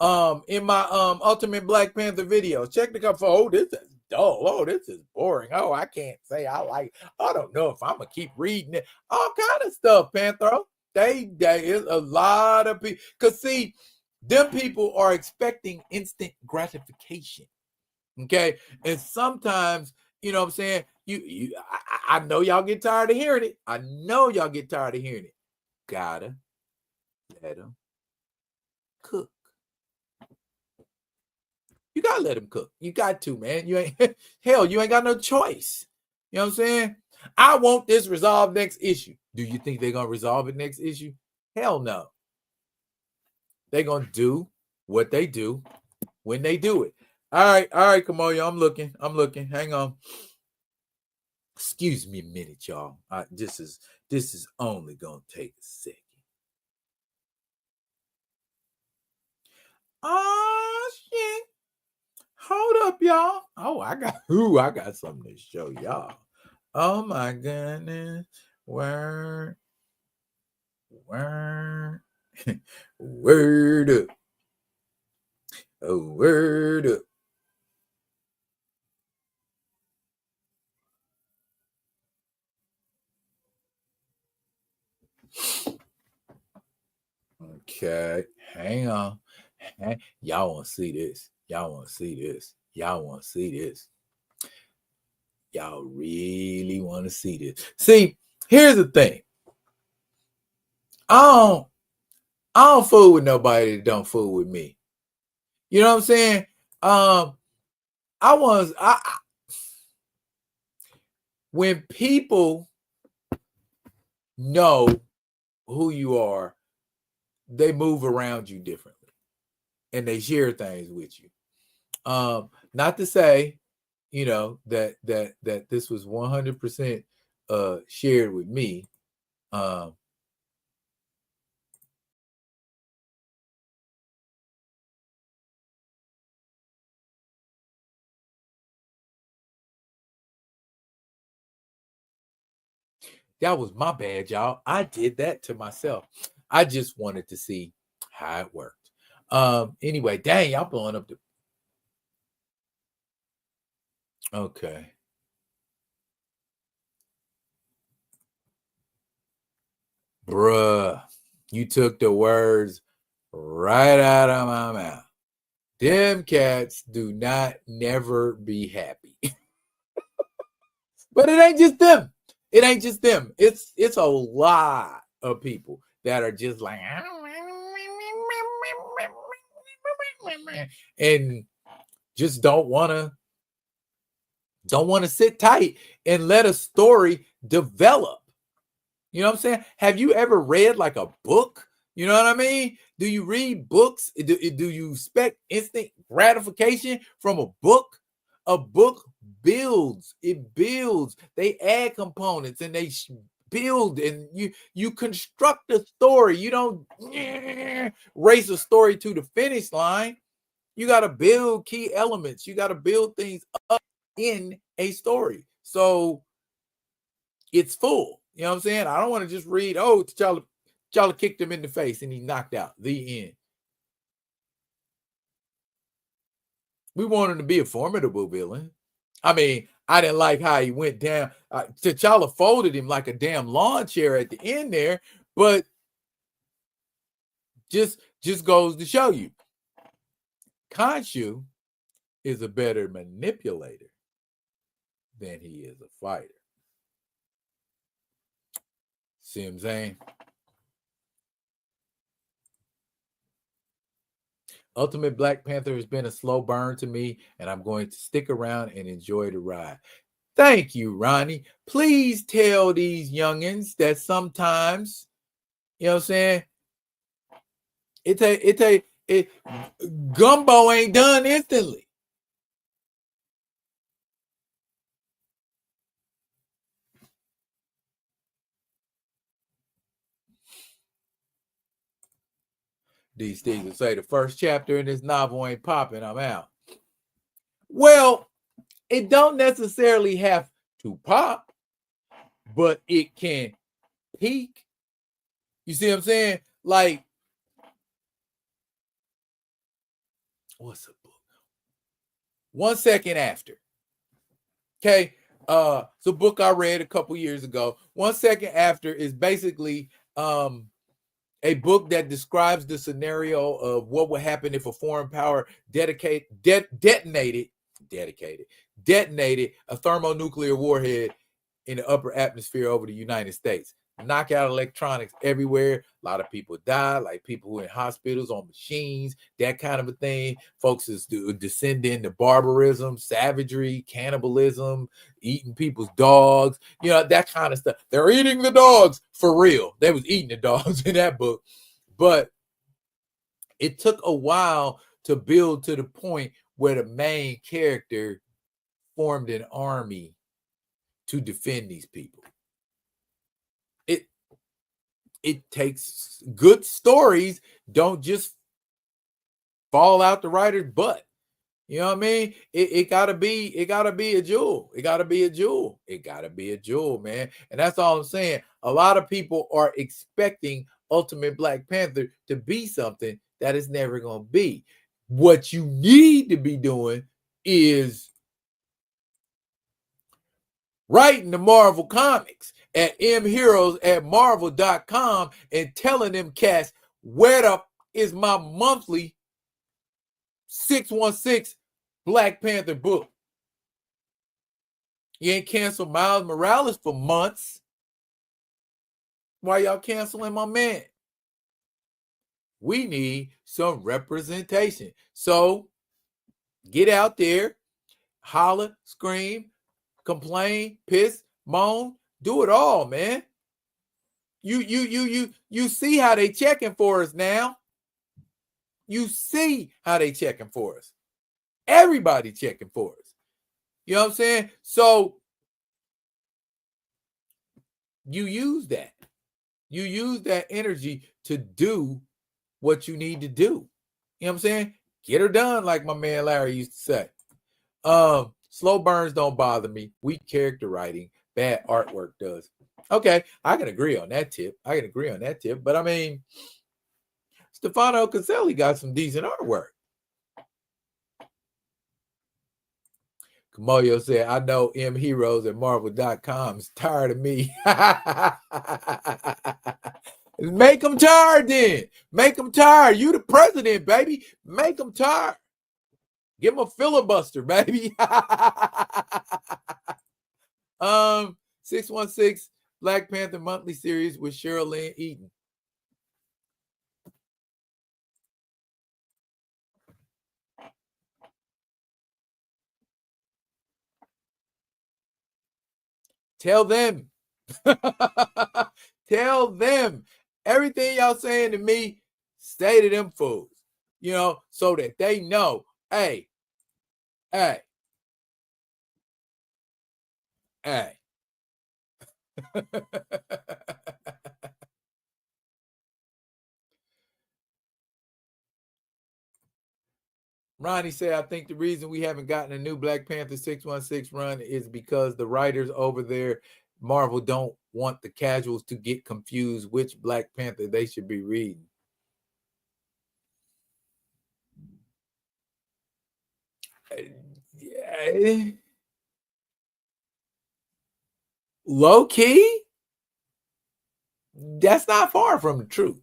in my Ultimate Black Panther video. Check the comments. Oh, this is dull. Oh, this is boring. Oh, I can't say I like. I don't know if I'm gonna keep reading it. All kind of stuff, Panther. They is a lot of people. Cause see, them people are expecting instant gratification. Okay, and sometimes, you know what I'm saying, I know y'all get tired of hearing it. I know y'all get tired of hearing it. Gotta let them cook. You gotta let them cook. You got to, man. You ain't hell, you ain't got no choice. You know what I'm saying? I want this resolved next issue. Do you think they're gonna resolve it next issue? Hell no. They're gonna do what they do when they do it. All right, Kamoya, I'm looking. Hang on. Excuse me a minute, y'all. This is only gonna take a second. Oh shit. Hold up, y'all. Oh, I got something to show y'all. Oh my goodness. Word up. Oh, word up. Okay, hang on. Y'all want to see this? Y'all really want to see this? See, here's the thing. I don't fool with nobody that don't fool with me. You know what I'm saying? When people know who you are, they move around you differently and they share things with you. Not to say, you know, that this was 100% shared with me. That was my bad, y'all. I did that to myself. I just wanted to see how it worked. Anyway, dang, y'all blowing up the. Okay. Bruh, you took the words right out of my mouth. Them cats do not never be happy. But it ain't just them. It's a lot of people that are just like, and just don't want to sit tight and let a story develop. You know what I'm saying? Have you ever read like a book? You know what I mean? Do you read books? Do you expect instant gratification from a book? A book builds. It builds. They add components and they build, and you construct a story. You don't race a story to the finish line. You got to build key elements. You got to build things up in a story. So it's full. You know what I'm saying? I don't want to just read, oh, T'Challa kicked him in the face and he knocked out. The end. We want him to be a formidable villain. I mean, I didn't like how he went down. T'Challa folded him like a damn lawn chair at the end there, but just goes to show you, Khonshu is a better manipulator than he is a fighter. See what I'm saying? Ultimate Black Panther has been a slow burn to me, and I'm going to stick around and enjoy the ride. Thank you, Ronnie. Please tell these youngins that sometimes, you know what I'm saying, gumbo ain't done instantly. These things will say the first chapter in this novel ain't popping, I'm out. Well, it don't necessarily have to pop, but it can peak. You see what I'm saying? Like, what's a book? 1 second after. Okay. It's a book I read a couple years ago. 1 second after is basically a book that describes the scenario of what would happen if a foreign power detonated a thermonuclear warhead in the upper atmosphere over the United States. Knock out electronics everywhere. A lot of people die, like people who are in hospitals on machines, that kind of a thing. Folks is descending to barbarism, savagery, cannibalism, eating people's dogs, you know, that kind of stuff. They're eating the dogs for real. They was eating the dogs in that book. But it took a while to build to the point where the main character formed an army to defend these people. It takes good stories, don't just fall out the writer's butt. You know what I mean? It gotta be a jewel. It gotta be a jewel. It gotta be a jewel, man. And that's all I'm saying. A lot of people are expecting Ultimate Black Panther to be something that is never gonna be. What you need to be doing is writing the Marvel comics at mheroes@marvel.com and telling them cats, where the is my monthly 616 Black Panther book? You ain't canceled Miles Morales for months. Why y'all canceling my man? We need some representation. So get out there, holler, scream, complain, piss, moan, do it all, man. You see how they checking for us now. You see how they checking for us. Everybody checking for us. You know what I'm saying? So you use that. You use that energy to do what you need to do. You know what I'm saying? Get her done, like my man Larry used to say. Slow burns don't bother me. Weak character writing, bad artwork does. Okay, I can agree on that tip. But I mean, Stefano Caselli got some decent artwork. Kamoyo said, I know mheroes@marvel.com is tired of me. Make them tired then. Make them tired. You the president, baby. Make them tired. Give them a filibuster, baby. 616 Black Panther monthly series with Cheryl Lynn Eaton. Tell them. Tell them. Everything y'all saying to me, say to them fools. You know, so that they know, hey. Ronnie said, I think the reason we haven't gotten a new Black Panther 616 run is because the writers over there, Marvel, don't want the casuals to get confused which Black Panther they should be reading. Low key, that's not far from the truth.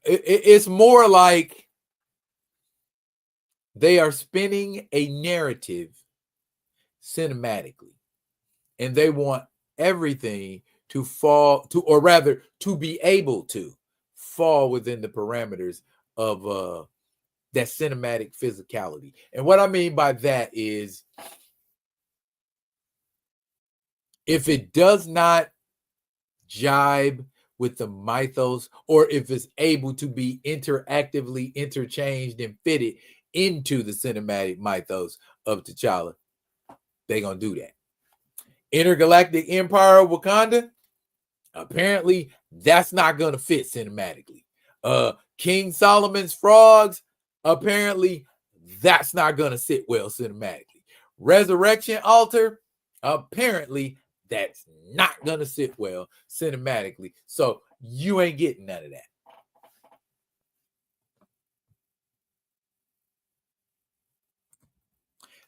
It's more like they are spinning a narrative cinematically, and they want everything to fall to, or rather to be able to fall within the parameters of that cinematic physicality. And what I mean by that is, if it does not jibe with the mythos, or if it's able to be interactively interchanged and fitted into the cinematic mythos of T'Challa, they're going to do that. Intergalactic Empire of Wakanda, apparently that's not going to fit cinematically. King Solomon's frogs, apparently that's not going to sit well cinematically. Resurrection altar, apparently that's not going to sit well cinematically. So you ain't getting none of that.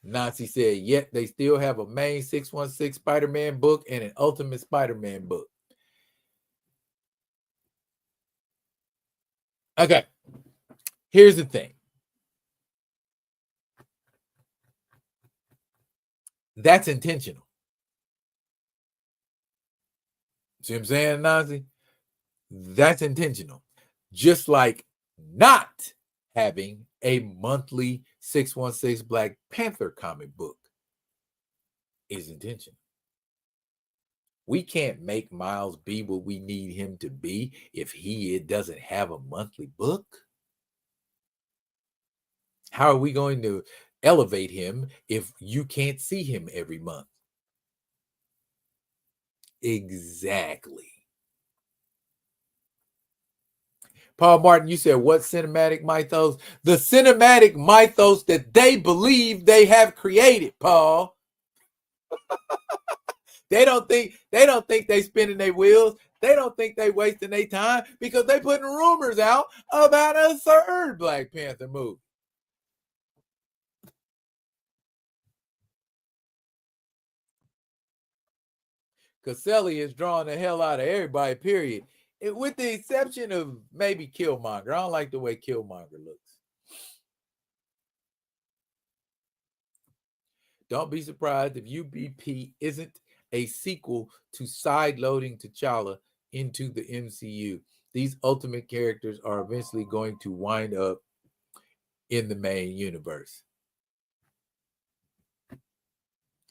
Nazi said, yet they still have a main 616 Spider-Man book and an Ultimate Spider-Man book. Okay. Here's the thing. That's intentional. See what I'm saying, Nazi? That's intentional. Just like not having a monthly 616 Black Panther comic book is intentional. We can't make Miles be what we need him to be if he doesn't have a monthly book. How are we going to elevate him if you can't see him every month? Exactly. Paul Martin, you said what cinematic mythos? The cinematic mythos that they believe they have created, Paul. They don't think they spinning their wheels. They don't think they wasting their time because they putting rumors out about a third Black Panther movie. Caselli is drawing the hell out of everybody, period. With the exception of maybe Killmonger. I don't like the way Killmonger looks. Don't be surprised if UBP isn't a sequel to side-loading T'Challa into the MCU. These ultimate characters are eventually going to wind up in the main universe.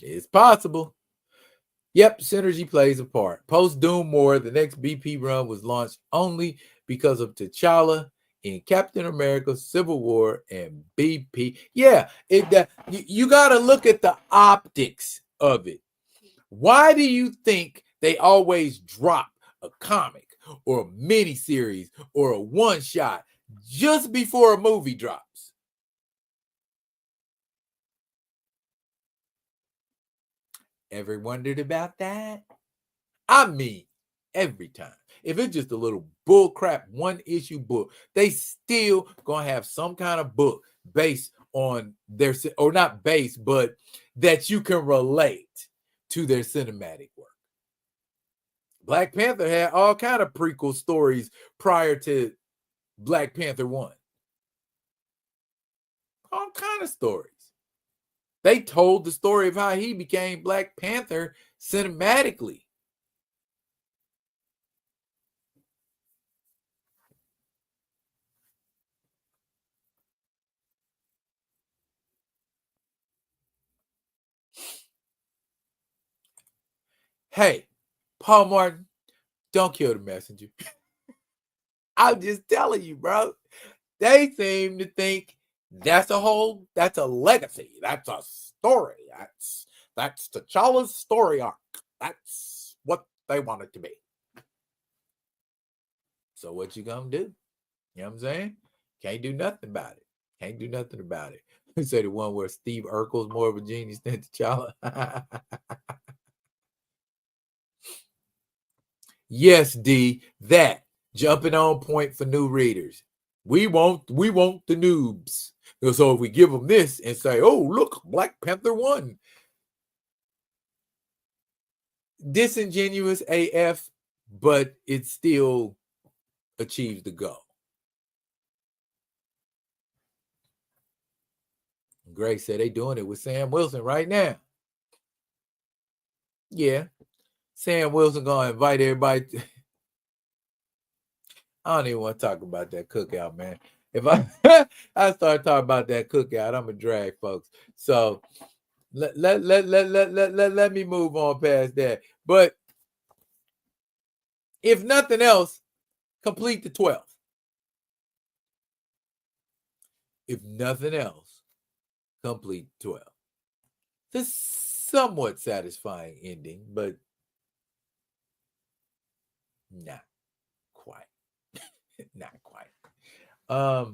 It's possible. Yep, synergy plays a part. Post Doom War, the next BP run was launched only because of T'Challa in Captain America, Civil War, and BP. Yeah, you got to look at the optics of it. Why do you think they always drop a comic or a miniseries or a one-shot just before a movie drops? Ever wondered about that? I mean, every time. If it's just a little bullcrap one-issue book, they still gonna have some kind of book based on their, or not based, but that you can relate to their cinematic work. Black Panther had all kind of prequel stories prior to Black Panther 1. All kind of stories. They told the story of how he became Black Panther cinematically. Hey, Paul Martin, don't kill the messenger. I'm just telling you, bro. They seem to think that's a legacy. That's a story. That's T'Challa's story arc. That's what they want it to be. So what you gonna do? You know what I'm saying? Can't do nothing about it. Can't do nothing about it. You say the one where Steve Urkel's more of a genius than T'Challa. Yes, D, that jumping on point for new readers. We want the noobs. So if we give them this and say, "Oh, look, Black Panther 1." Disingenuous AF, but it still achieves the goal. Greg said they doing it with Sam Wilson right now. Yeah. Sam Wilson gonna invite everybody. I don't even want to talk about that cookout, man. If I I start talking about that cookout, I'm gonna drag folks. So let me move on past that. But if nothing else, complete the 12th. If nothing else, complete 12. It's a somewhat satisfying ending, but not quite. Not quite. I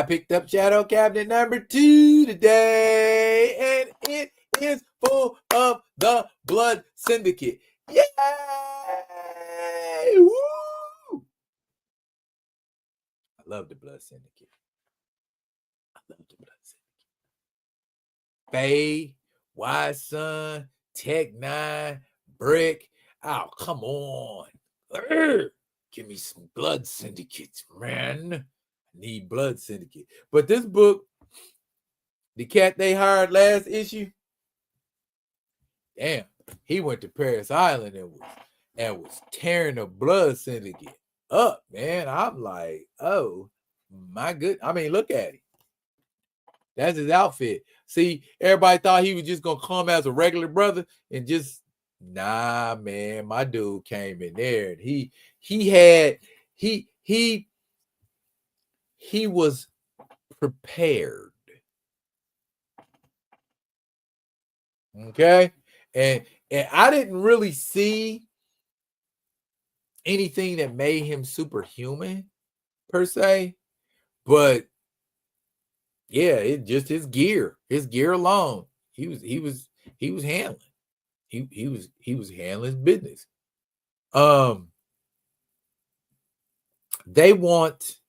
picked up Shadow Cabinet #2 today, and it is full of the Blood Syndicate. Yay! Woo! I love the Blood Syndicate. Faye, Wise Son, Tech 9, Brick. Oh, come on. Give me some Blood Syndicates, man. I need Blood Syndicate. But this book, the cat they hired last issue, damn, he went to Paris Island and was tearing the Blood Syndicate up, man. I'm like, oh my good. I mean, look at him. That's his outfit. See, everybody thought he was just gonna come as a regular brother and just nah, man. My dude came in there and he was prepared. Okay, and I didn't really see anything that made him superhuman per se, but yeah, it just his gear alone. He was handling. He was handling business. They want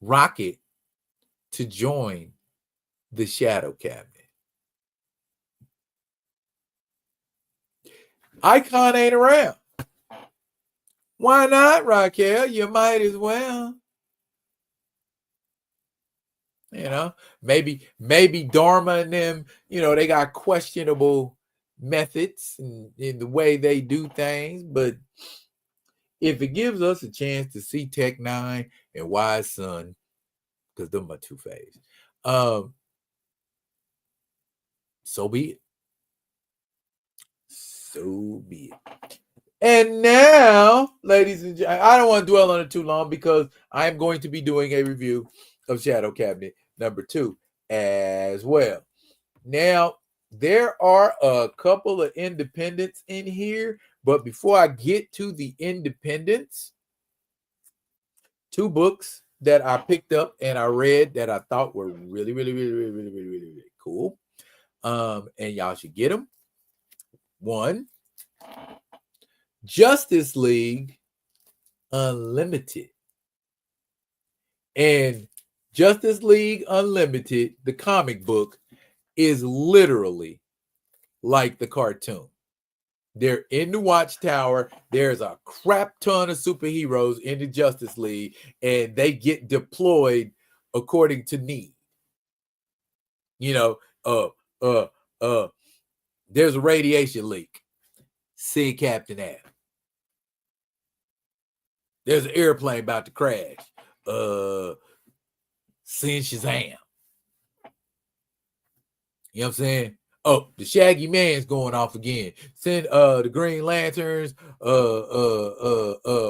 Rocket to join the Shadow Cabinet. Icon ain't around. Why not, Raquel? You might as well. You know, maybe Dharma and them, you know, they got questionable methods in the way they do things, but if it gives us a chance to see Tech 9 and Wise Son, because them are two faves, so be it. So be it. And now, ladies and gentlemen, I don't want to dwell on it too long because I'm going to be doing a review of Shadow Cabinet #2 as well. Now, there are a couple of independents in here, but before I get to the independents, 2 books that I picked up and I read that I thought were really, really, really, really, really, really, really, really cool. And y'all should get them. One, Justice League Unlimited. And Justice League Unlimited, the comic book, is literally like the cartoon. They're in the Watchtower. There's a crap ton of superheroes in the Justice League, and they get deployed according to need. You know, there's a radiation leak. Send Captain Adam. There's an airplane about to crash. Send Shazam. You know what I'm saying? Oh, the Shaggy Man's going off again. Send the Green Lanterns,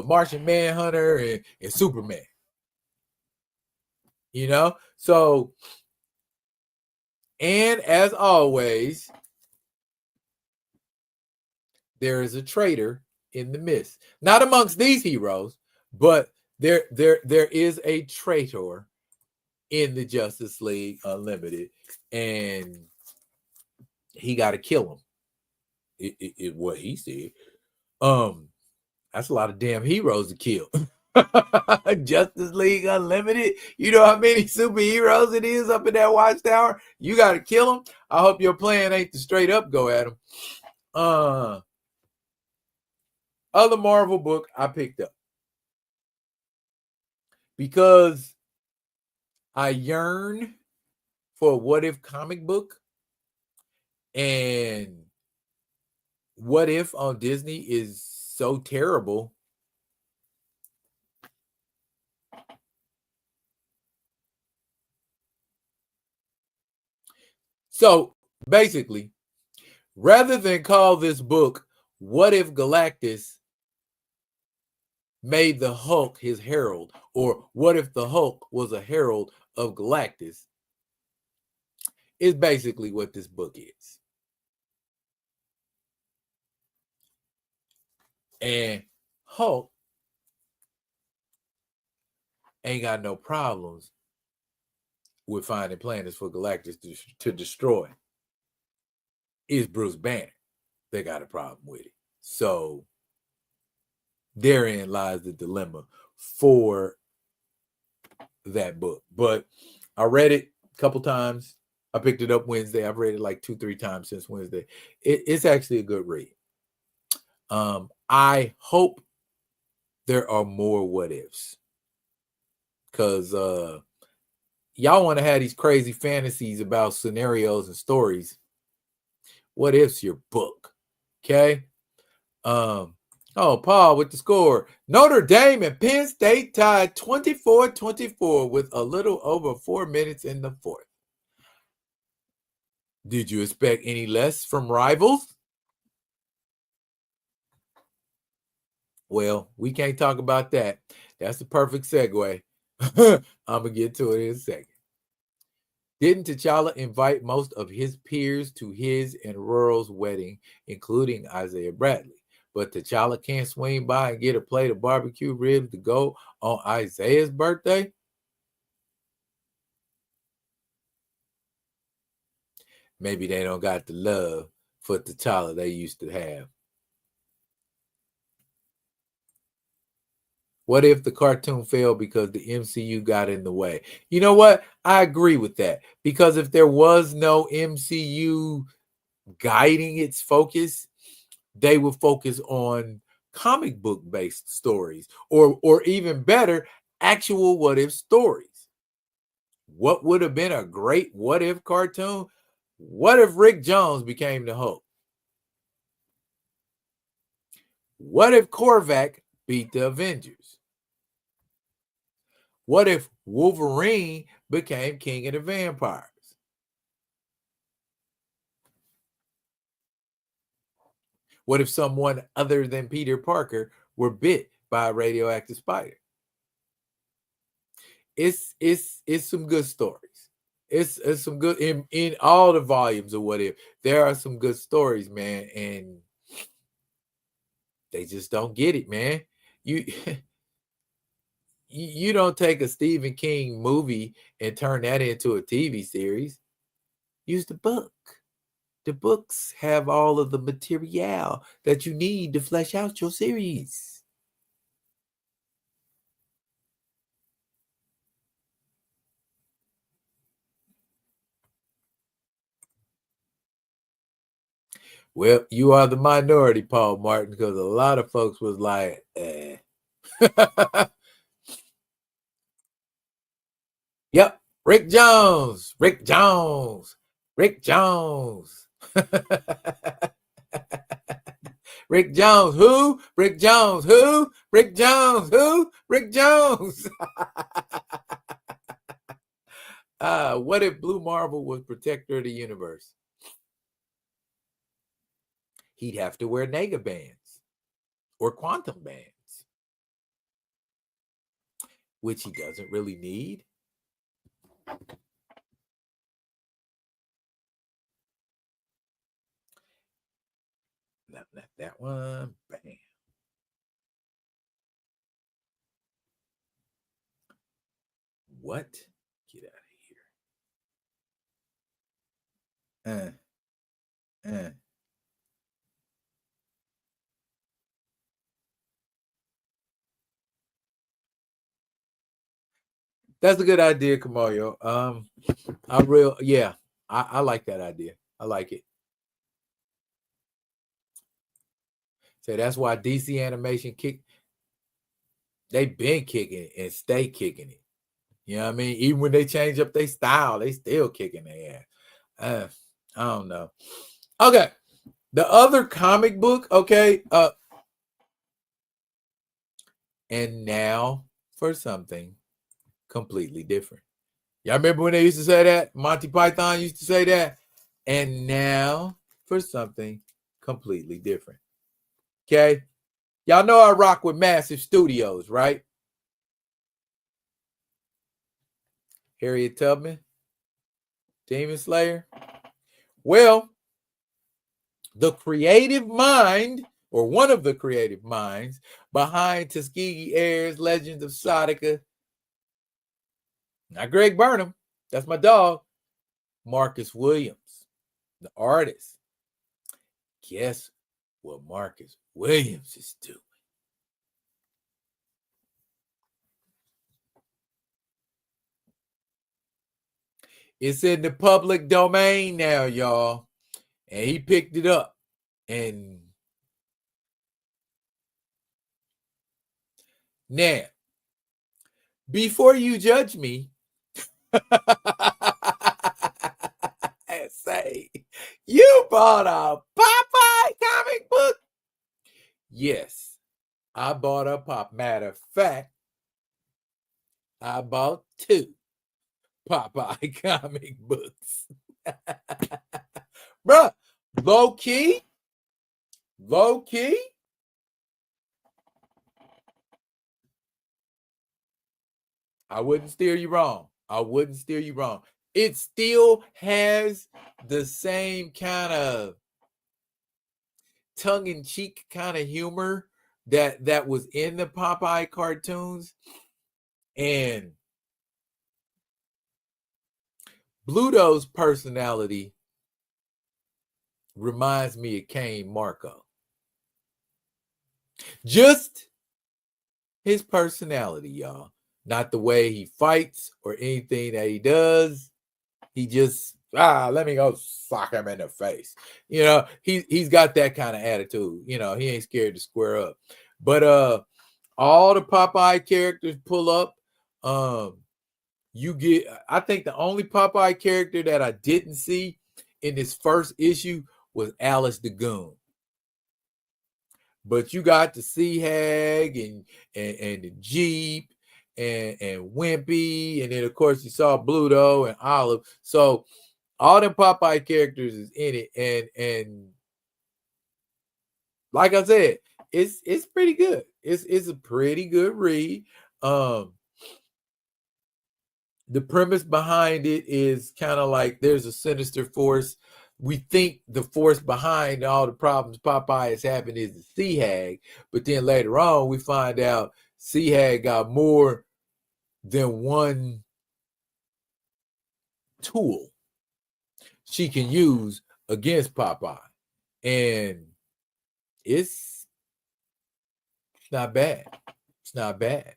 Martian Manhunter, and Superman. You know? So, and as always, there is a traitor in the midst. Not amongst these heroes, but there is a traitor in the Justice League Unlimited, and he got to kill him. What he said. That's a lot of damn heroes to kill. Justice League Unlimited. You know how many superheroes it is up in that Watchtower? You got to kill them. I hope your plan ain't to straight up go at them. Other Marvel book I picked up because I yearn for a What If comic book, and What If on Disney is so terrible. So basically, rather than call this book What If Galactus made the Hulk his herald, or what if the Hulk was a herald of Galactus, is basically what this book is. And Hulk ain't got no problems with finding planets for Galactus to destroy. It's Bruce Banner that got a problem with it. So therein lies the dilemma for that book. But I read it a couple times. I picked it up Wednesday. I've read it like 2-3 times since Wednesday. It's actually a good read. I hope there are more what ifs, because y'all want to have these crazy fantasies about scenarios and stories. What if's your book? Okay. Paul with the score. Notre Dame and Penn State tied 24-24 with a little over 4 minutes in the fourth. Did you expect any less from rivals? Well, we can't talk about that. That's the perfect segue. I'm going to get to it in a second. Didn't T'Challa invite most of his peers to his and Rural's wedding, including Isaiah Bradley? But T'Challa can't swing by and get a plate of barbecue ribs to go on Isaiah's birthday? Maybe they don't got the love for T'Challa they used to have. What if the cartoon failed because the MCU got in the way? You know what? I agree with that. Because if there was no MCU guiding its focus, they would focus on comic book based stories, or even better, actual what if stories. What would have been a great what if cartoon? What if Rick Jones became the Hulk? What if Korvac beat the Avengers? What if Wolverine became king of the vampires? What if someone other than Peter Parker were bit by a radioactive spider? It's some good stories. It's some good in all the volumes of What If. There are some good stories, man, and they just don't get it, man. You you don't take a Stephen King movie and turn that into a TV series. Use the book. The books have all of the material that you need to flesh out your series. Well, you are the minority, Paul Martin, because a lot of folks was like, eh. Yep, Rick Jones, Rick Jones, Rick Jones. Rick Jones, who? Rick Jones, who? Rick Jones, who? Rick Jones. What if Blue Marble was protector of the universe? He'd have to wear nega bands or quantum bands, which he doesn't really need. Not that one. Bam. What? Get out of here. That's a good idea, Kamayo. I like that idea. I like it. So that's why DC animation they've been kicking it and stay kicking it. You know what I mean? Even when they change up their style, they still kicking their ass. I don't know. Okay. The other comic book, okay. And now for something completely different. Y'all remember when they used to say that? Monty Python used to say that. And now for something completely different. Okay. Y'all know I rock with Massive Studios, right? Harriet Tubman, Demon Slayer. Well, the creative mind, or one of the creative minds behind Tuskegee Air's Legends of Sadaka, Not Greg Burnham. That's my dog. Marcus Williams, the artist. Guess what Marcus Williams is doing? It's in the public domain now, y'all. And he picked it up. And now, before you judge me, and say, you bought a Popeye comic book? Yes, I bought a Pop. Matter of fact, I bought 2 Popeye comic books. Bruh, low key, I wouldn't steer you wrong. It still has the same kind of tongue-in-cheek kind of humor that was in the Popeye cartoons. And Bluto's personality reminds me of Kane Marco. Just his personality, y'all. Not the way he fights or anything that he does. He just, let me go sock him in the face. You know, he's got that kind of attitude. You know, he ain't scared to square up. But all the Popeye characters pull up. You get, I think the only Popeye character that I didn't see in this first issue was Alice the Goon. But you got the Sea Hag and the Jeep and Wimpy, and then of course you saw Bluto and Olive. So all the Popeye characters is in it, and like I said, it's pretty good. It's a pretty good read. The premise behind it is kind of like there's a sinister force. We think the force behind all the problems Popeye is having is the Sea Hag, but then later on we find out Sea Hag got more than one tool she can use against Popeye, and it's not bad. It's not bad.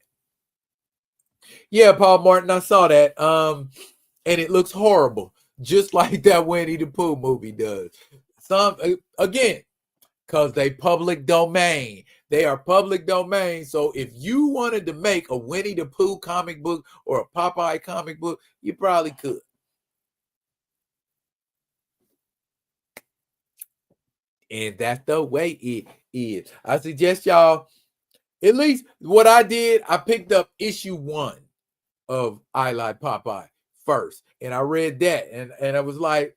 Yeah, Paul Martin, I saw that. And it looks horrible, just like that Winnie the Pooh movie does. Some again, because they public domain. They are public domain. So if you wanted to make a Winnie the Pooh comic book or a Popeye comic book, you probably could. And that's the way it is. I suggest y'all, at least what I did, I picked up issue 1 of I Like Popeye first. And I read that, and I was like,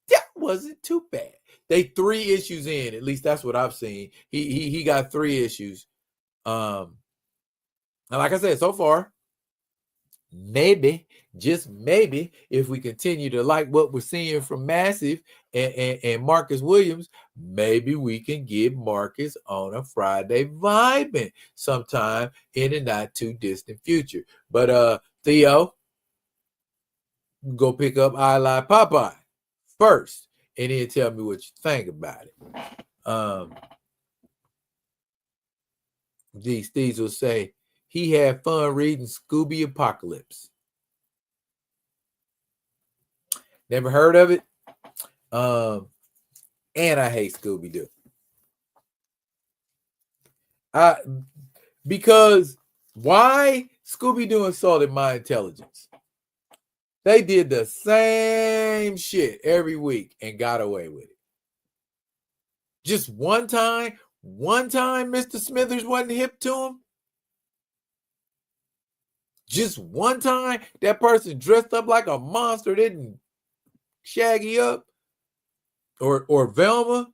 that wasn't too bad. They 3 issues in, at least that's what I've seen. He got 3 issues. And like I said, so far, maybe, just maybe, if we continue to like what we're seeing from Massive and Marcus Williams, maybe we can get Marcus on a Friday vibing sometime in the not too distant future. But Theo, go pick up I Like Popeye first, and then tell me what you think about it. These will say he had fun reading Scooby Apocalypse. Never heard of it. And I hate Scooby-Doo. Because why Scooby-Doo insulted my intelligence? They did the same shit every week and got away with it. Just one time Mr. Smithers wasn't hip to him. Just one time that person dressed up like a monster didn't Shaggy up or Velma.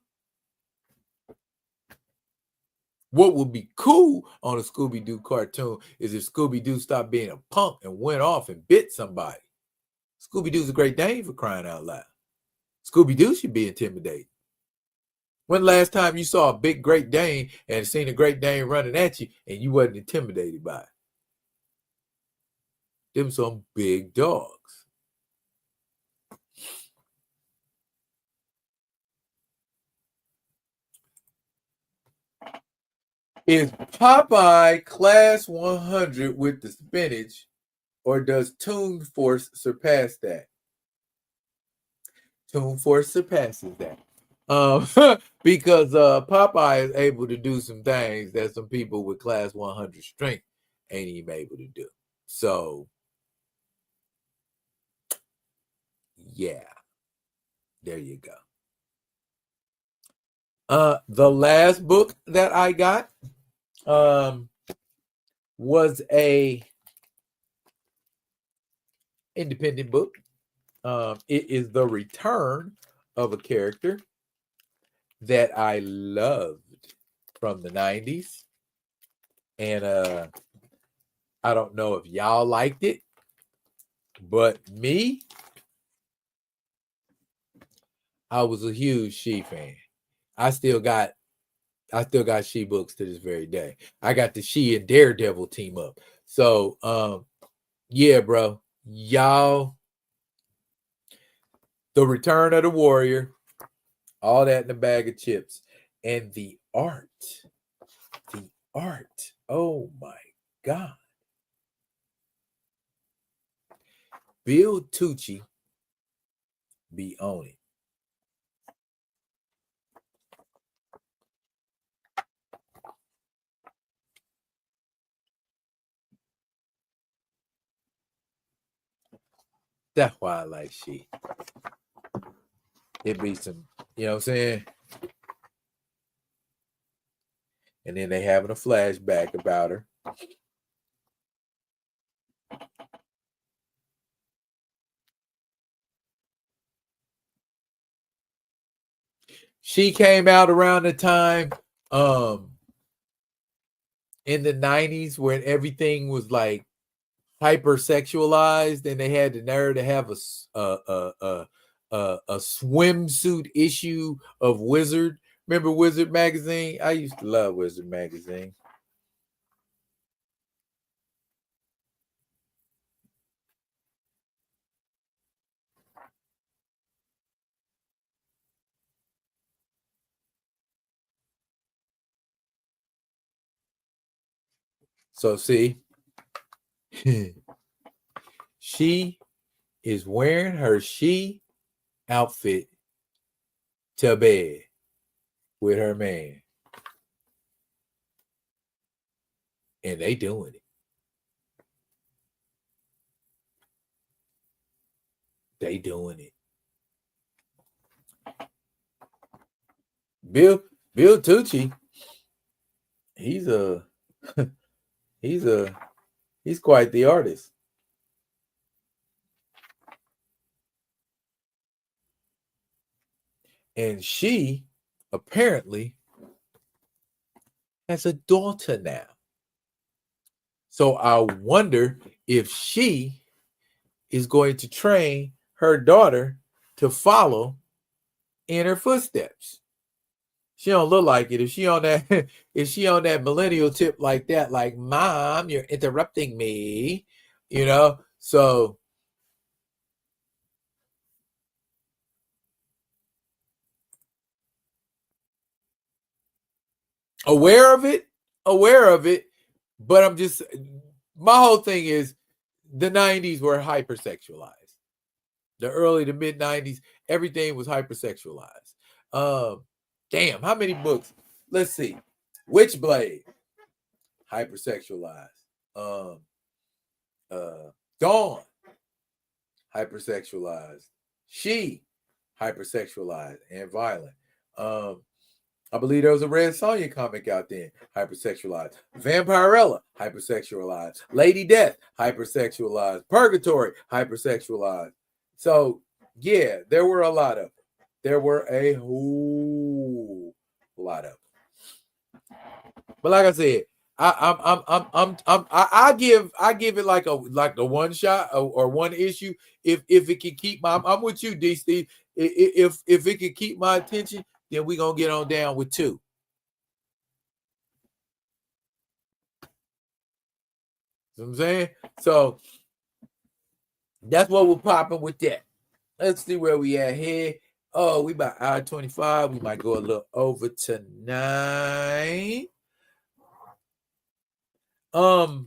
What would be cool on a Scooby-Doo cartoon is if Scooby-Doo stopped being a punk and went off and bit somebody. Scooby-Doo's a Great Dane, for crying out loud. Scooby-Doo should be intimidated. When the last time you saw a big Great Dane and seen a Great Dane running at you and you wasn't intimidated by it? Them some big dogs. Is Popeye class 100 with the spinach, or does Toon Force surpass that? Toon Force surpasses that. Because Popeye is able to do some things that some people with class 100 strength ain't even able to do. So, yeah, there you go. The last book that I got was a independent book. It is the return of a character that I loved from the 90s. And I don't know if y'all liked it, but me, I was a huge She fan. I still got She books to this very day. I got the She and Daredevil team up. So yeah, bro. Y'all, the Return of the Warrior, all that in a bag of chips. And the art. Oh my God. Bill Tucci be on it. That's why I like She. It be some, you know what I'm saying? And then they having a flashback about her. She came out around the time in the 90s when everything was like hypersexualized, and they had the nerve to have a swimsuit issue of Wizard. Remember Wizard magazine? I used to love Wizard magazine. So see, she is wearing her She outfit to bed with her man. And they doing it. They doing it. Bill Tucci, he's quite the artist. And she apparently has a daughter now. So I wonder if she is going to train her daughter to follow in her footsteps. She don't look like it. If she on that millennial tip like that, like, Mom, you're interrupting me, you know. So aware of it, but I'm just, my whole thing is the 90s were hypersexualized. The early to mid 90s, everything was hypersexualized. Damn, how many books? Let's see. Witchblade, hypersexualized. Dawn, hypersexualized. She, hypersexualized and violent. I believe there was a Red Sonja comic out there, hypersexualized. Vampirella, hypersexualized. Lady Death, hypersexualized. Purgatory, hypersexualized. So, yeah, there were a lot of them. There were a whole lot of them. But like I said, I give it like a one shot or one issue. If it can keep I'm with you, D Steve. If it can keep my attention, then we're gonna get on down with 2. You know what I'm saying? So That's what we're popping with that. Let's see where we at here. Oh, we about hour 25. We might go a little over tonight. Oh,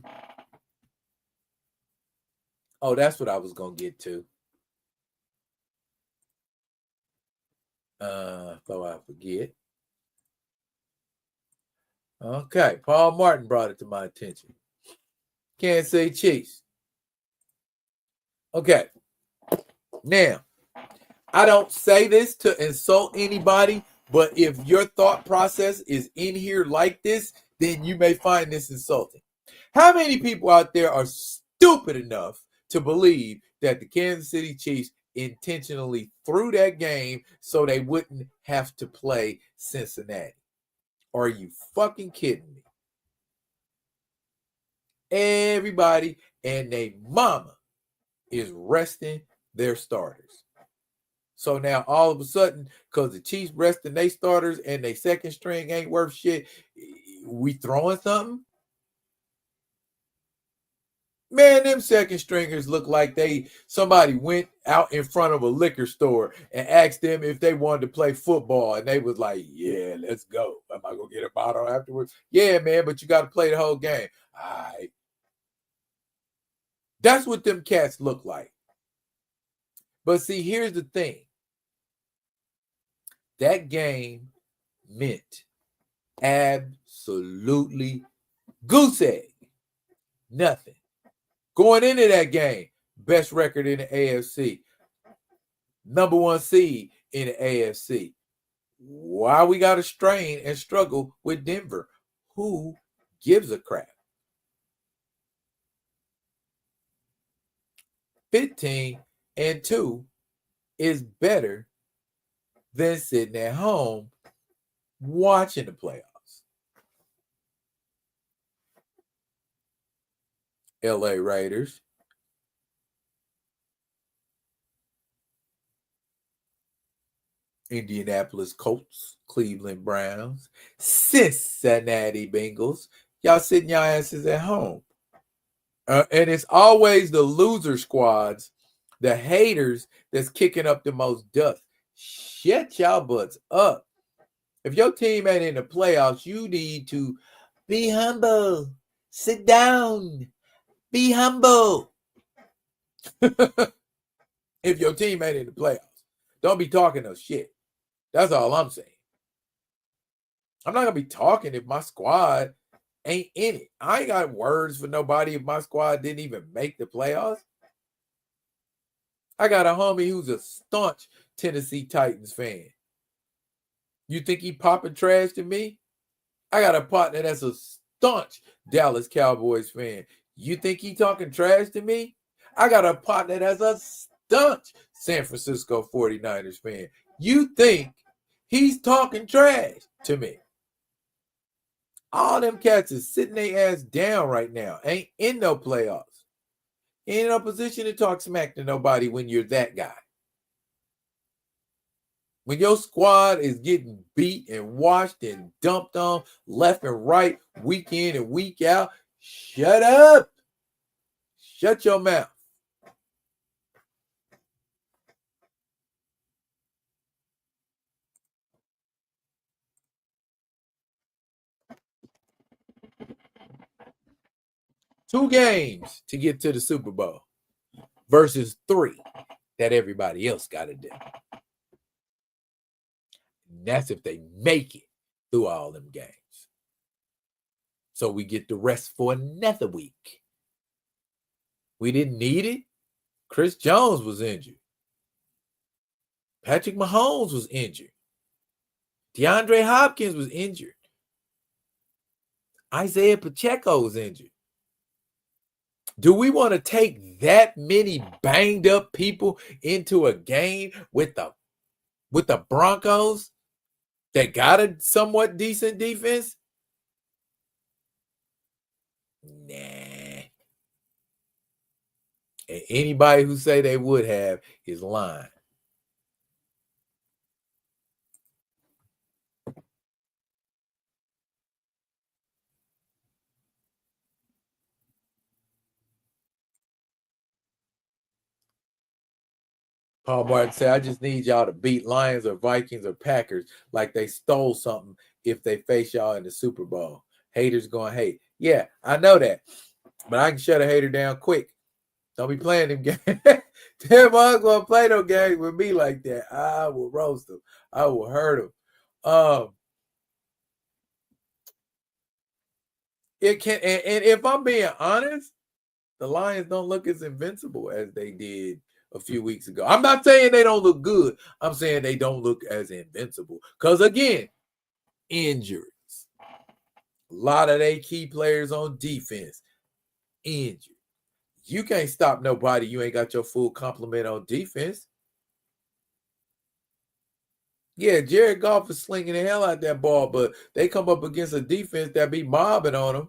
that's what I was gonna get to. Before I forget. Okay, Paul Martin brought it to my attention. Kansas City Chiefs. Okay, now I don't say this to insult anybody, but if your thought process is in here like this, then you may find this insulting. How many people out there are stupid enough to believe that the Kansas City Chiefs intentionally threw that game so they wouldn't have to play Cincinnati? Are you fucking kidding me? Everybody and their mama is resting their starters. So now all of a sudden, because the Chiefs resting their starters and their second string ain't worth shit, we throwing something? Man, them second stringers look like somebody went out in front of a liquor store and asked them if they wanted to play football, and they was like, "Yeah, let's go. Am I gonna get a bottle afterwards?" Yeah, man, but you got to play the whole game. All right, that's what them cats look like. But see, here's the thing: that game meant absolutely goose egg, nothing. Going into that game, best record in the AFC, number one seed in the AFC. Why we got to strain and struggle with Denver? Who gives a crap? 15-2 is better than sitting at home watching the playoffs. LA Raiders, Indianapolis Colts, Cleveland Browns, Cincinnati Bengals. Y'all sitting your asses at home. And it's always the loser squads, the haters that's kicking up the most dust. Shut y'all butts up. If your team ain't in the playoffs, you need to be humble. Sit down. Be humble. If your team ain't in the playoffs, don't be talking no shit. That's all I'm saying. I'm not going to be talking if my squad ain't in it. I ain't got words for nobody if my squad didn't even make the playoffs. I got a homie who's a staunch Tennessee Titans fan. You think he popping trash to me? I got a partner that's a staunch Dallas Cowboys fan. You think he talking trash to me? I got a partner that's a staunch San Francisco 49ers fan. You think he's talking trash to me? All them cats is sitting their ass down right now. Ain't in no playoffs. Ain't in no position to talk smack to nobody when you're that guy. When your squad is getting beat and washed and dumped on left and right, week in and week out, shut up. Shut your mouth. Two games to get to the Super Bowl versus 3 that everybody else got to do. And that's if they make it through all them games. So we get the rest for another week. We didn't need it. Chris Jones was injured. Patrick Mahomes was injured. DeAndre Hopkins was injured. Isaiah Pacheco was injured. Do we want to take that many banged up people into a game with the Broncos that got a somewhat decent defense? Nah. And anybody who say they would have is lying. Paul Martin said, I just need y'all to beat Lions or Vikings or Packers like they stole something if they face y'all in the Super Bowl. Haters going to hate. Yeah, I know that. But I can shut a hater down quick. Don't be playing them games. Them boys going to play no games with me like that. I will roast them. I will hurt them. It can, and if I'm being honest, the Lions don't look as invincible as they did a few weeks ago. I'm not saying they don't look good. I'm saying they don't look as invincible. Because again, injuries. A lot of their key players on defense injured. You can't stop nobody. You ain't got your full complement on defense. Yeah, Jared Goff is slinging the hell out that ball, but they come up against a defense that be mobbing on them.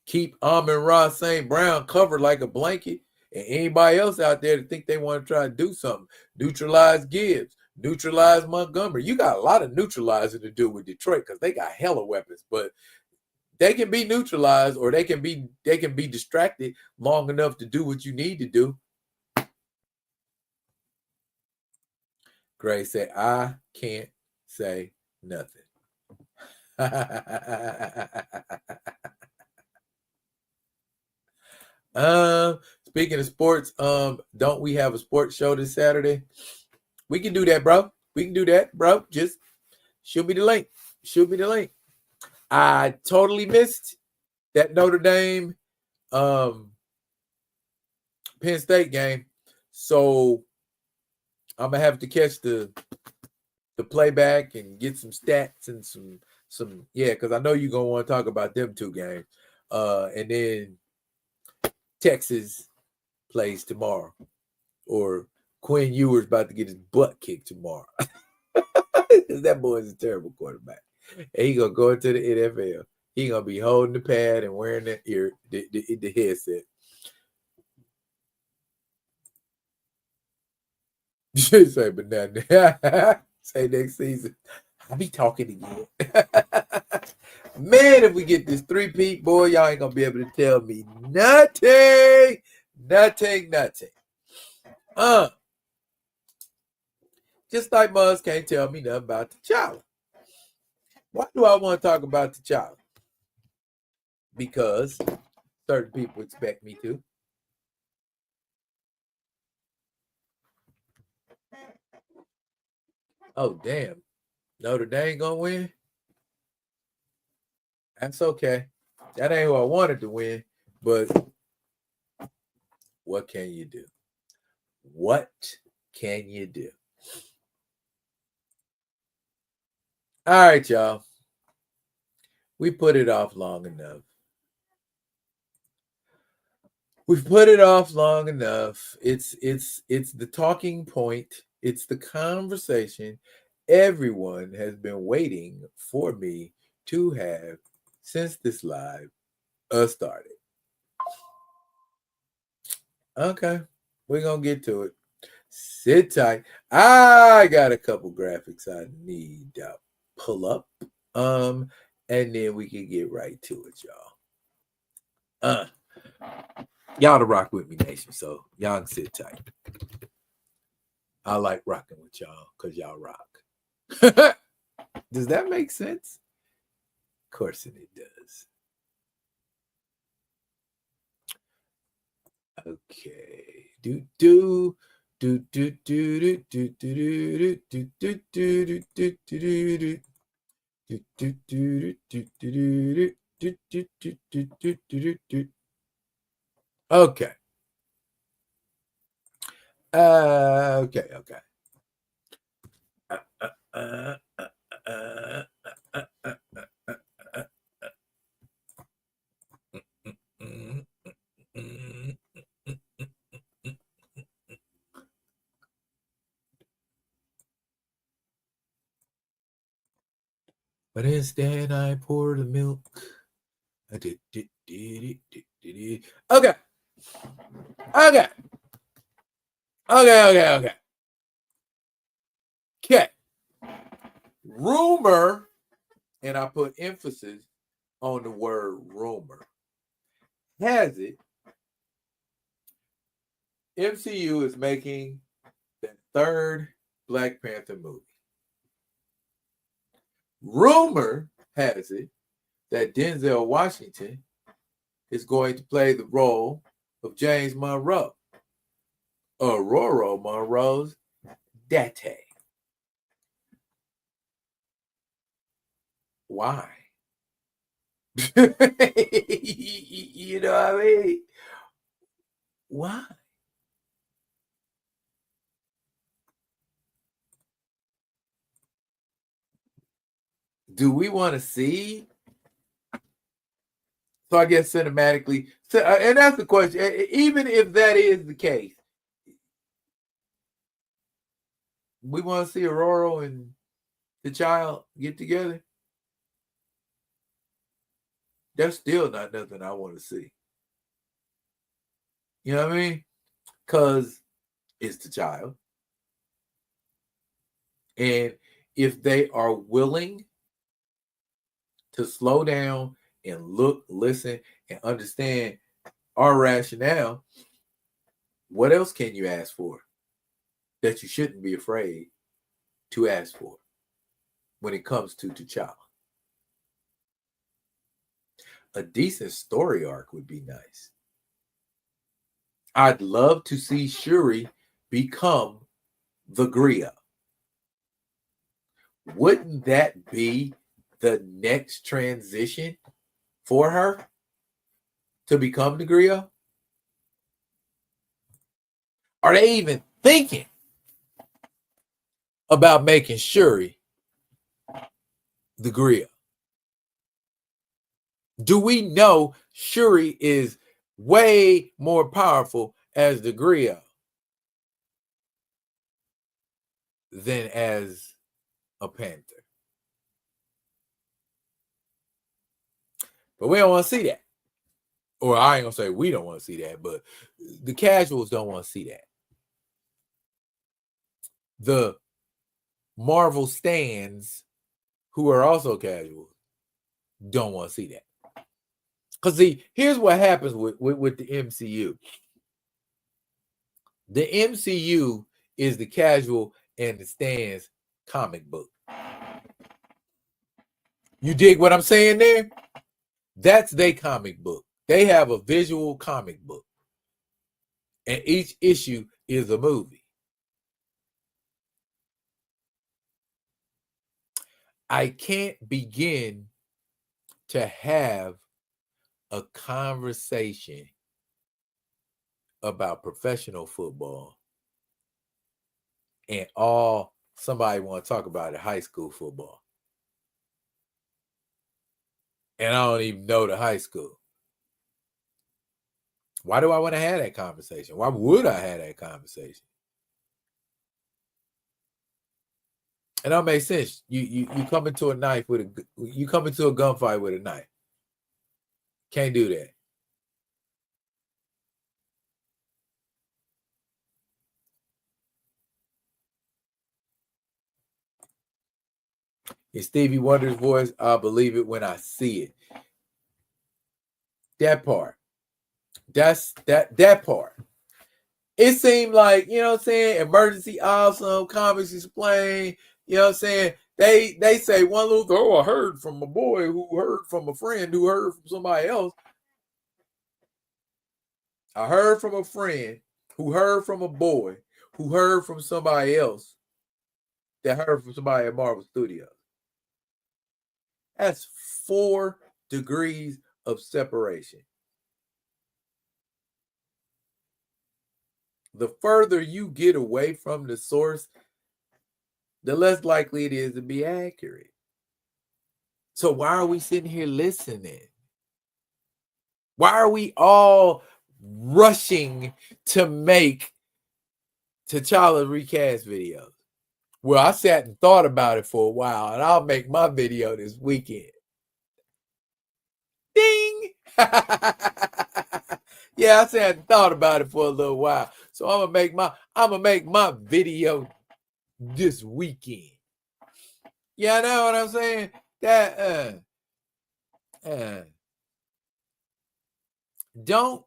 Keep Amon-Ra St. Brown covered like a blanket. And anybody else out there that think they want to try to do something, neutralize Gibbs, neutralize Montgomery. You got a lot of neutralizing to do with Detroit because they got hella weapons, but they can be neutralized or they can be distracted long enough to do what you need to do. Gray said, I can't say nothing. Speaking of sports, don't we have a sports show this Saturday? We can do that, bro. We can do that, bro. Just shoot me the link. Shoot me the link. I totally missed that Notre Dame Penn State game. So I'm gonna have to catch the playback and get some stats and some because I know you're gonna want to talk about them two games. And then Texas plays tomorrow. Or Quinn Ewers about to get his butt kicked tomorrow. Because that boy is a terrible quarterback. And he gonna go into the NFL. He gonna be holding the pad and wearing the headset. Say, but now say next season, I'll be talking again. Man, if we get this three-peat, boy, y'all ain't gonna be able to tell me nothing. Just like Muzz can't tell me nothing about T'Challa. Why do I want to talk about T'Challa? Because certain people expect me to. Oh, damn. Notre Dame gonna win? That's okay. That ain't who I wanted to win, but what can you do? What can you do? All right, y'all. We put it off long enough. We've put it off long enough. It's the talking point. It's the conversation everyone has been waiting for me to have since this live started. Okay, we're gonna get to it. Sit tight. I got a couple graphics I need to pull up. And then we can get right to it, y'all. Y'all to rock with me, nation. So y'all can sit tight. I like rocking with y'all because y'all rock. Does that make sense? Of course it does. Okay. Okay. Okay. But instead, I pour the milk. Okay. Okay. Rumor, and I put emphasis on the word rumor, has it MCU is making the third Black Panther movie. Rumor has it that Denzel Washington is going to play the role of James Monroe, Aurora Monroe's daddy. Why? You know what I mean? Why? Do we want to see? So I guess cinematically, and that's the question. Even if that is the case, we want to see Aurora and the child get together. That's still not nothing I want to see. You know what I mean? Because it's the child. And if they are willing to slow down and look, listen, and understand our rationale, what else can you ask for that you shouldn't be afraid to ask for when it comes to T'Challa? A decent story arc would be nice. I'd love to see Shuri become the griot. Wouldn't that be the next transition for her to become the griot? Are they even thinking about making Shuri the griot? Do we know Shuri is way more powerful as the griot than as a panther? But we don't want to see that. Or I ain't going to say we don't want to see that, but the casuals don't want to see that. The Marvel stans, who are also casuals, don't want to see that. Because see, here's what happens with the MCU. The MCU is the casual and the stands comic book. You dig what I'm saying there? That's their comic book. They have a visual comic book. And each issue is a movie. I can't begin to have a conversation about professional football and all somebody want to talk about is high school football. And I don't even know the high school. Why do I want to have that conversation? Why would I have that conversation? And that makes sense. You come into a knife with you come into a gunfight with a knife. Can't do that. In Stevie Wonder's voice, I'll believe it when I see it. That part. That's that part. It seemed like, you know what I'm saying, Emergency Awesome, Comics Explained, you know what I'm saying? They say one little thing, I heard from a boy who heard from a friend who heard from somebody else. I heard from a friend who heard from a boy who heard from somebody else that heard from somebody at Marvel Studios. That's 4 degrees of separation. The further you get away from the source, the less likely it is to be accurate. So why are we sitting here listening? Why are we all rushing to make T'Challa recast videos? Well, I sat and thought about it for a while, and I'll make my video this weekend. Ding! Yeah, I sat and thought about it for a little while. So I'm gonna make my video this weekend. Yeah, I know what I'm saying? That don't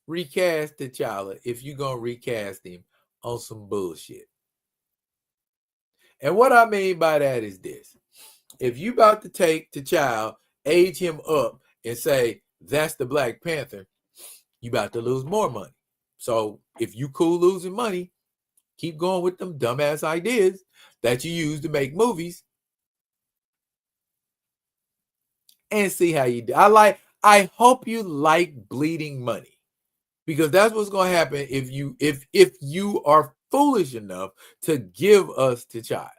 recast T'Challa if you're going to recast him on some bullshit. And what I mean by that is this. If you about to take T'Challa, age him up, and say, that's the Black Panther, you about to lose more money. So if you cool losing money, keep going with them dumbass ideas that you use to make movies and see how you do. I hope you like bleeding money, because that's what's going to happen if you are foolish enough to give us T'Challa.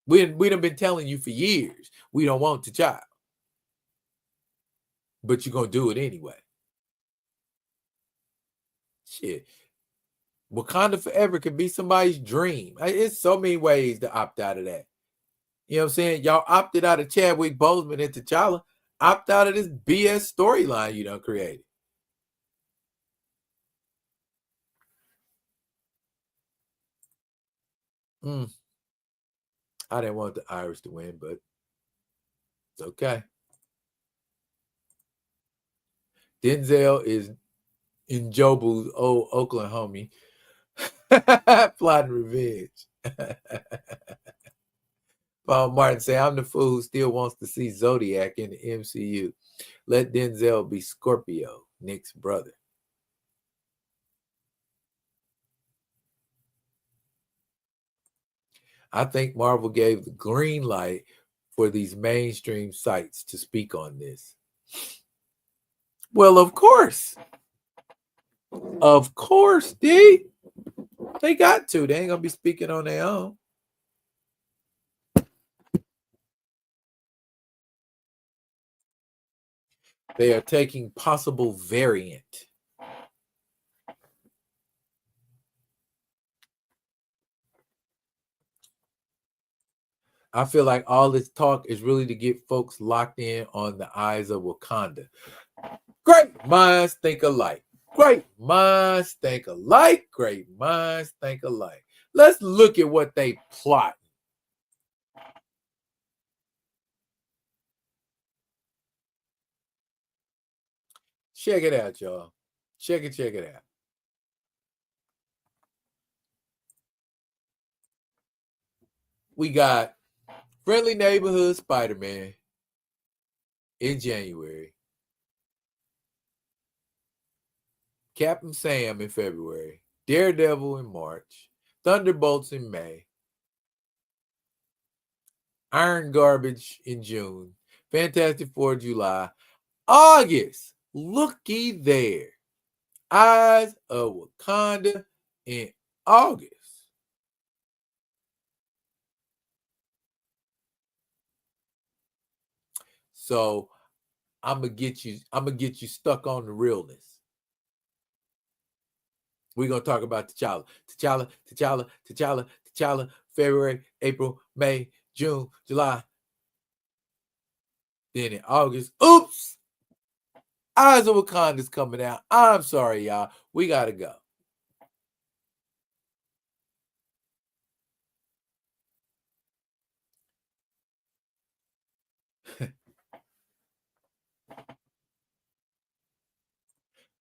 We've been telling you for years we don't want T'Challa, but you're going to do it anyway. Shit. Wakanda Forever could be somebody's dream. It's so many ways to opt out of that. You know what I'm saying? Y'all opted out of Chadwick Boseman and T'Challa. Opt out of this BS storyline you done created. I didn't want the Irish to win, but it's okay. Denzel is in Jobu's old Oakland homie, plotting revenge. Paul Martin say, I'm the fool who still wants to see Zodiac in the MCU. Let Denzel be Scorpio, Nick's brother. I think Marvel gave the green light for these mainstream sites to speak on this. Well, of course. Of course, D. They got to. They ain't going to be speaking on their own. They are taking possible variant. I feel like all this talk is really to get folks locked in on the eyes of Wakanda. Great minds think alike. Great minds think alike. Great minds think alike. Let's look at what they plot. Check it out, y'all. Check it out. We got Friendly Neighborhood Spider-Man in January. Captain Sam in February. Daredevil in March. Thunderbolts in May. Iron Garbage in June. Fantastic Four July. August. Looky there. Eyes of Wakanda in August. So I'm gonna get you stuck on the realness. We're gonna talk about T'Challa, February, April, May, June, July. Then in August, oops, Eyes of Wakanda's coming out. I'm sorry, y'all. We gotta go.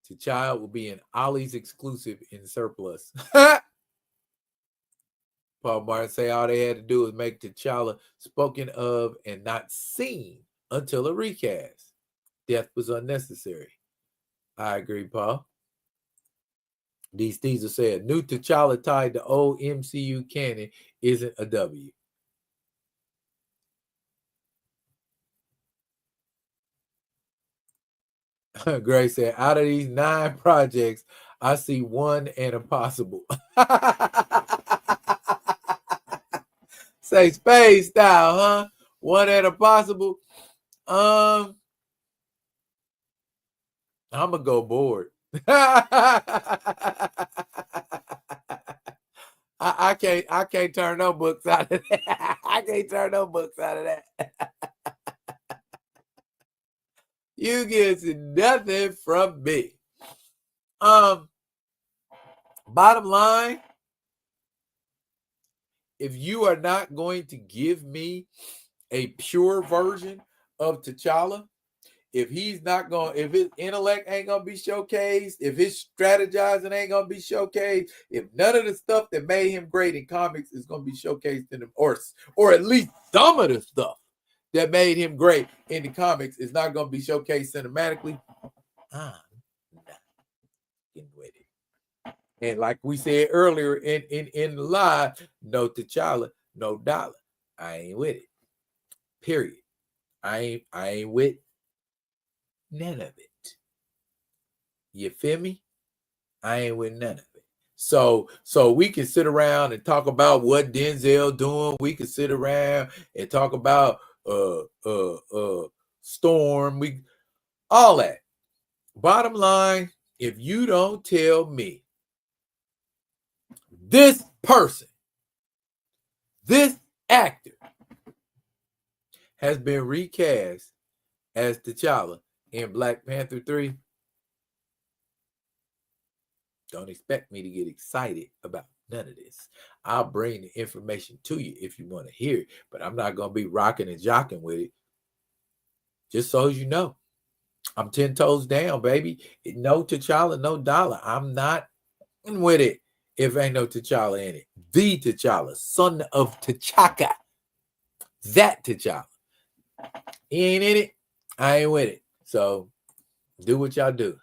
T'Challa will be an Ollie's exclusive in surplus. Paul Martin say all they had to do was make T'Challa spoken of and not seen until a recast. Death was unnecessary. I agree, Paul. D. Steezer said, new T'Challa tied to old MCU canon isn't a W. Gray said, out of these 9 projects, I see one and a possible. Say space style, huh? One and a possible. I'm gonna go bored. I can't turn no books out of that. I can't turn no books out of that. You get nothing from me. Bottom line, if you are not going to give me a pure version of T'Challa, if he's not going, if his intellect ain't gonna be showcased, if his strategizing ain't gonna be showcased, if none of the stuff that made him great in comics is gonna be showcased in him, or at least some of the stuff that made him great in the comics is not gonna be showcased cinematically, I'm not getting with it. And like we said earlier in the live, no T'Challa, no dollar. I ain't with it. Period. I ain't with none of it. You feel me? I ain't with none of it. So we can sit around and talk about what Denzel doing. We can sit around and talk about Storm. We all that. Bottom line, if you don't tell me this person, this actor has been recast as T'Challa in Black Panther 3, don't expect me to get excited about none of this. I'll bring the information to you if you want to hear it, but I'm not going to be rocking and jocking with it. Just so as you know, I'm 10 toes down, baby. No T'Challa, no dollar. I'm not with it if ain't no T'Challa in it. The T'Challa, son of T'Chaka. That T'Challa. He ain't in it. I ain't with it. So do what y'all do.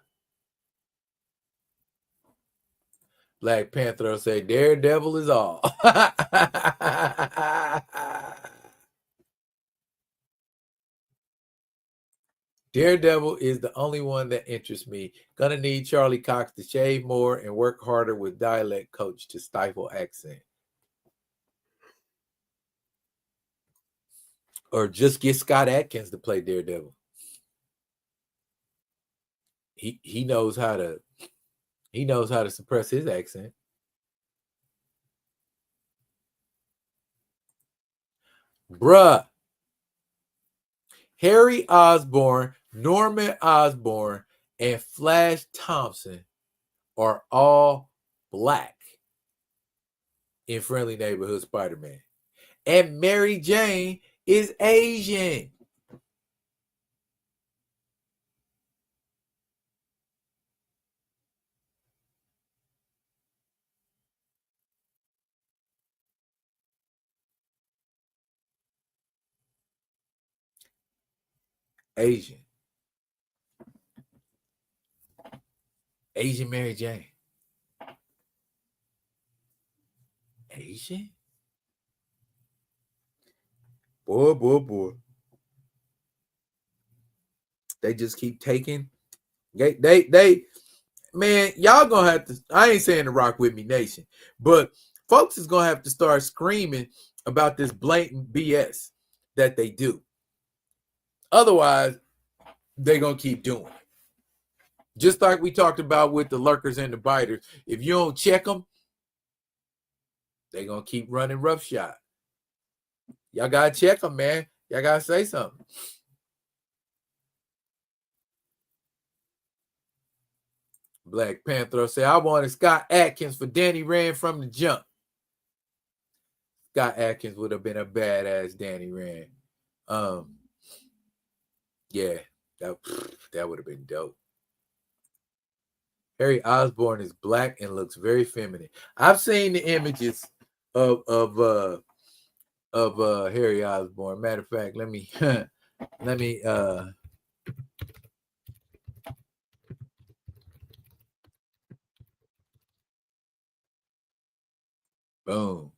Black Panther will say, Daredevil is all. Daredevil is the only one that interests me. Gonna need Charlie Cox to shave more and work harder with dialect coach to stifle accent. Or just get Scott Adkins to play Daredevil. He knows how to suppress his accent. Bruh. Harry Osborn, Norman Osborn, and Flash Thompson are all black in Friendly Neighborhood Spider-Man. And Mary Jane is Asian. Asian Mary Jane. Asian? Boy. They just keep taking. They man, y'all gonna have to. I ain't saying to rock with me nation, but folks is gonna have to start screaming about this blatant BS that they do. Otherwise, they're gonna keep doing it. Just like we talked about with the lurkers and the biters. If you don't check them, they're gonna keep running roughshod. Y'all gotta check them, man. Y'all gotta say something. Black Panther say, I wanted Scott Adkins for Danny Rand from the jump. Scott Adkins would have been a badass Danny Rand. Yeah, that would have been dope. Harry Osborn is black and looks very feminine. I've seen the images of Harry Osborn. Matter of fact, let me boom.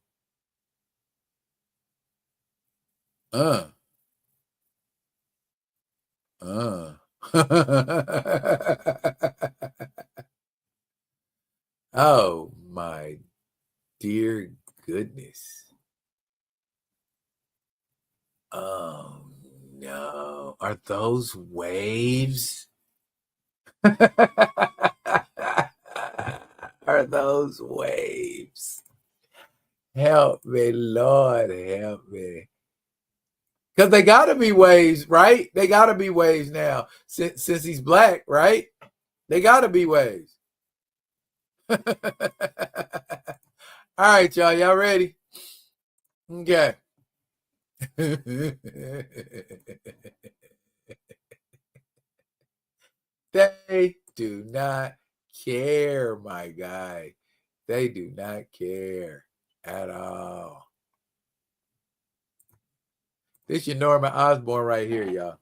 Oh my dear goodness. Oh no. Are those waves? Are those waves? Help me, Lord, help me. Because they gotta be waves, right? They gotta be waves now. Since he's black, right? They gotta be waves. All right, y'all. Y'all ready? Okay. They do not care, my guy. They do not care at all. This your Norman Osborn right here, y'all.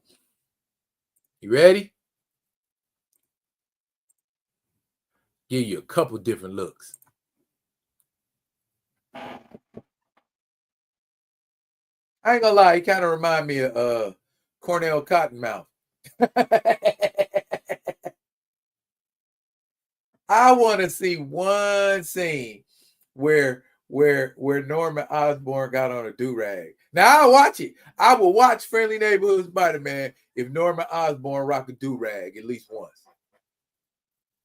You ready? Give you a couple different looks. I ain't gonna lie, he kind of remind me of Cornell Cottonmouth. I want to see one scene where Norman Osborn got on a do-rag. Now I'll watch it. I will watch Friendly Neighborhood Spider-Man if Norman Osborn rock a do-rag at least once.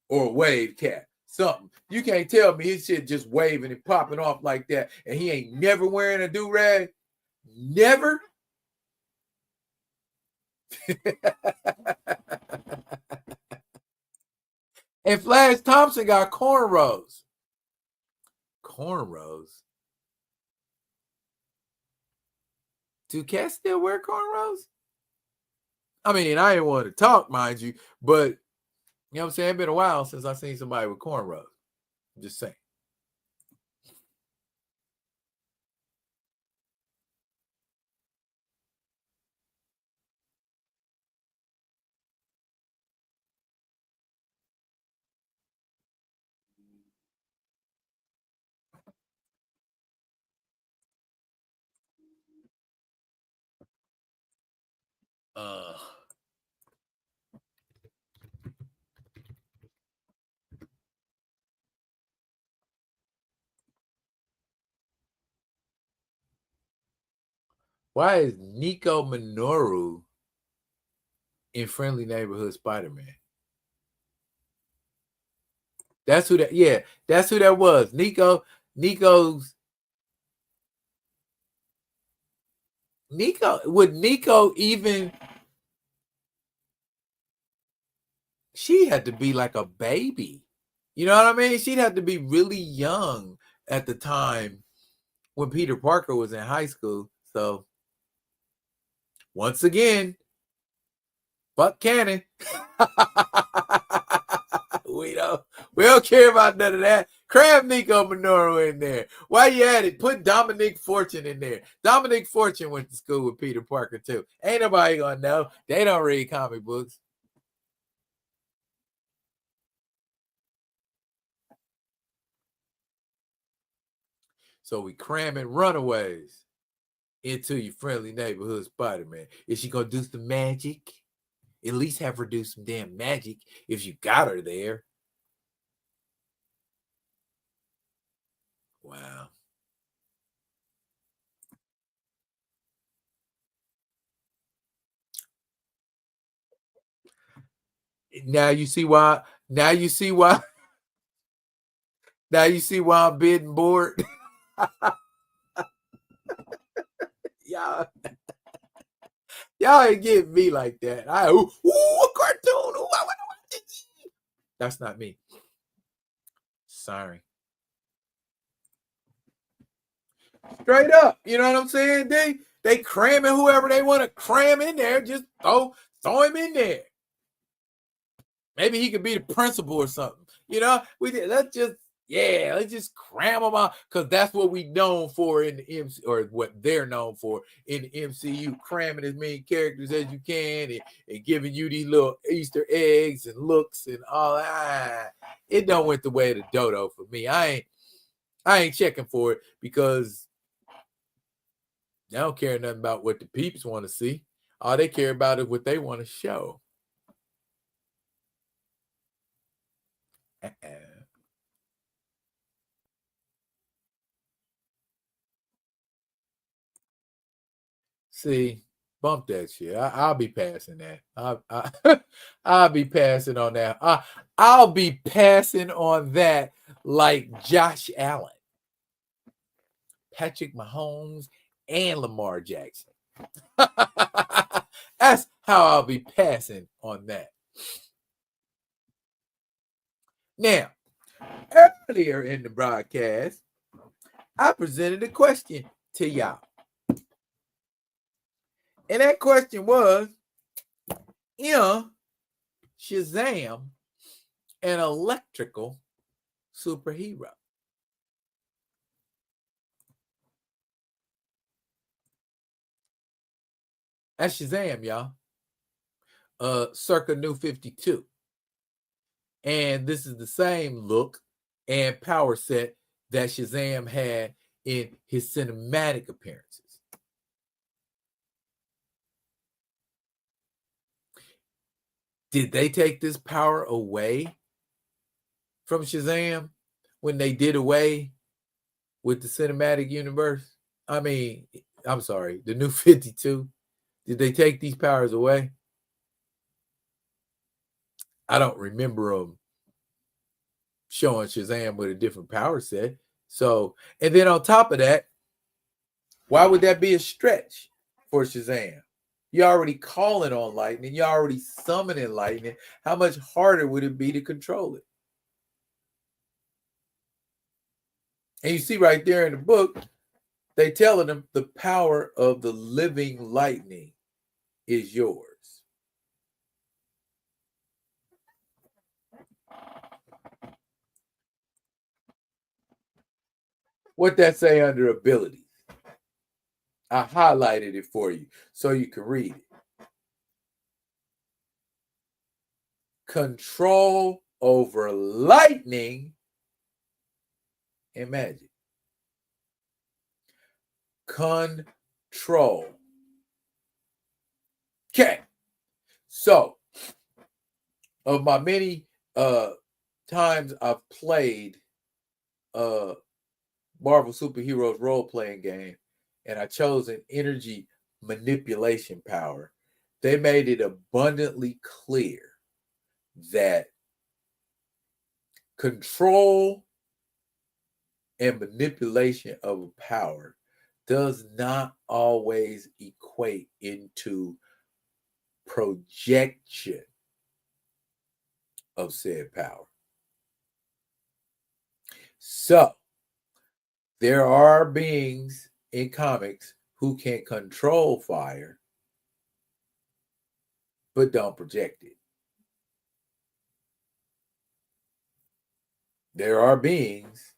Or a wave cap. Something. You can't tell me his shit just waving and popping off like that, and he ain't never wearing a do-rag. Never. And Flash Thompson got cornrows. Cornrows? Do cats still wear cornrows? I mean, I ain't want to talk, mind you, but you know what I'm saying? It's been a while since I've seen somebody with cornrows. I'm just saying. Why is Nico Minoru in Friendly Neighborhood Spider-Man? That's who that, yeah, that's who that was. Nico would Nico even, she had to be like a baby. You know what I mean? She'd have to be really young at the time when Peter Parker was in high school. So once again, fuck canon. we don't care about none of that. Cram Nico Minoru in there. Why you at it? Put Dominic Fortune in there. Dominic Fortune went to school with Peter Parker too. Ain't nobody gonna know. They don't read comic books. So we cramming Runaways into your Friendly Neighborhood Spider-Man. Is she gonna do some magic? At least have her do some damn magic if you got her there. Wow. Now you see why. Now you see why. Now you see why I'm bidding board. y'all ain't getting me like that. A cartoon. That's not me. Sorry. Straight up. You know what I'm saying? They cramming whoever they want to cram in there. Just throw him in there. Maybe he could be the principal or something. You know, let's just cram them out, because that's what we known for in the MC, or what they're known for in the MCU, cramming as many characters as you can and giving you these little Easter eggs and looks and all that. It don't went the way of the dodo for me. I ain't checking for it, because they don't care nothing about what the peeps want to see. All they care about is what they want to show. See, bump that shit. I'll be passing that. I'll be passing on that. I'll be passing on that like Josh Allen, Patrick Mahomes, and Lamar Jackson. That's how I'll be passing on that. Now, earlier in the broadcast, I presented a question to y'all. And that question was, Shazam an electrical superhero? That's Shazam, y'all. Circa New 52. And this is the same look and power set that Shazam had in his cinematic appearances. Did they take this power away from Shazam when they did away with the cinematic universe? I mean, I'm sorry, the New 52. Did they take these powers away? I don't remember them showing Shazam with a different power set. So, and then on top of that, why would that be a stretch for Shazam? You're already calling on lightning. You're already summoning lightning. How much harder would it be to control it? And you see right there in the book, they telling them the power of the living lightning is yours. What that say under abilities? I highlighted it for you so you can read it. Control over lightning and magic. Control. Okay. So, of my many times I've played Marvel Superheroes role-playing game, and I chose an energy manipulation power, they made it abundantly clear that control and manipulation of a power does not always equate into projection of said power. So, there are beings in comics who can control fire, but don't project it. There are beings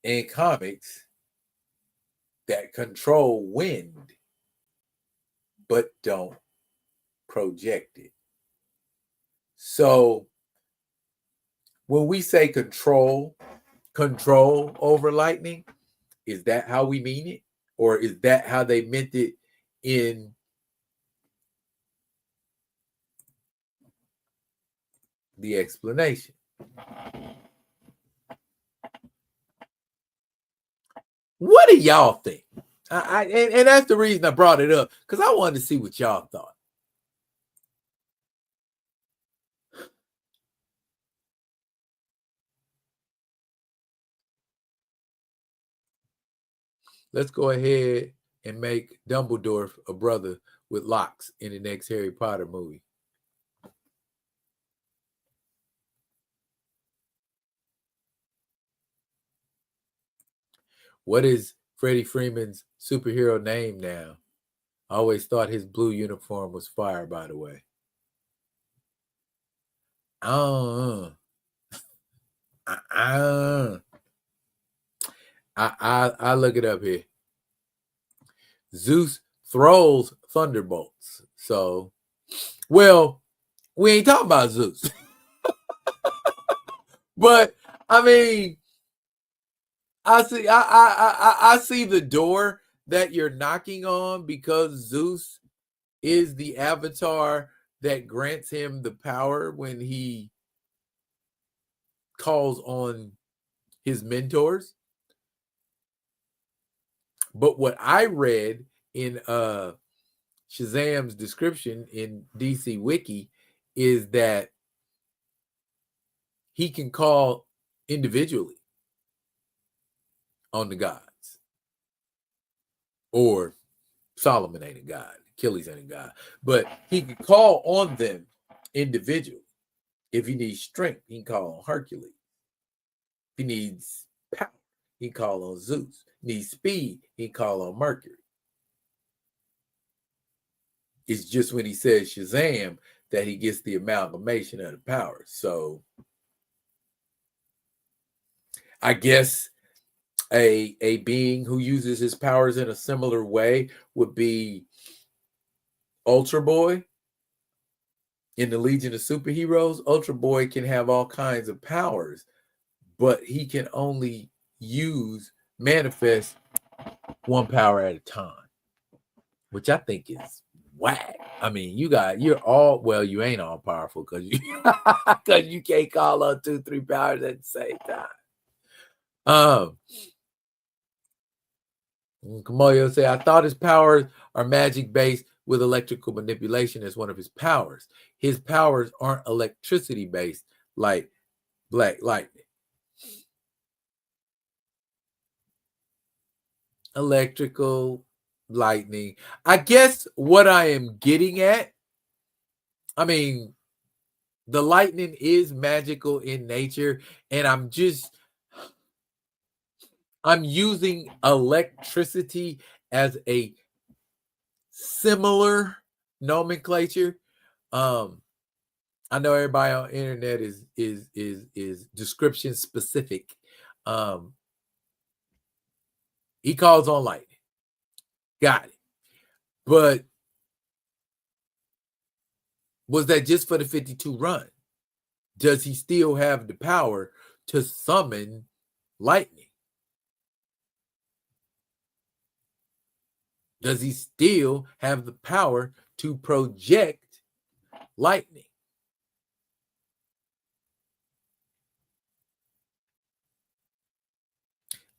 in comics that control wind, but don't project it. So when we say control over lightning, is that how we mean it? Or is that how they meant it in the explanation? What do y'all think? And that's the reason I brought it up, because I wanted to see what y'all thought. Let's go ahead and make Dumbledore a brother with locks in the next Harry Potter movie. What is Freddie Freeman's superhero name now? I always thought his blue uniform was fire, by the way. I'll look it up here. Zeus throws thunderbolts. So, well, we ain't talking about Zeus. But I mean, I see the door that you're knocking on, because Zeus is the avatar that grants him the power when he calls on his mentors. But what I read in Shazam's description in DC Wiki is that he can call individually on the gods. Or Solomon ain't a god, Achilles ain't a god, but he can call on them individually. If he needs strength, he can call on Hercules. If he needs power, he can call on Zeus. Needs speed, he can call on Mercury. It's just when he says Shazam that he gets the amalgamation of the powers. So I guess a being who uses his powers in a similar way would be Ultra Boy in the Legion of Superheroes. Ultra Boy can have all kinds of powers, but he can only manifest one power at a time, which I think is whack. I mean, you ain't all powerful because you can't call on 2-3 powers at the same time. Kamoyo say, I thought his powers are magic based with electrical manipulation as one of his powers. His powers aren't electricity based like Black Lightning. Electrical lightning. I guess what I am getting at, I mean, the lightning is magical in nature, and I'm using electricity as a similar nomenclature. I know everybody on internet is description specific. He calls on lightning. Got it. But was that just for the 52 run? Does he still have the power to summon lightning? Does he still have the power to project lightning?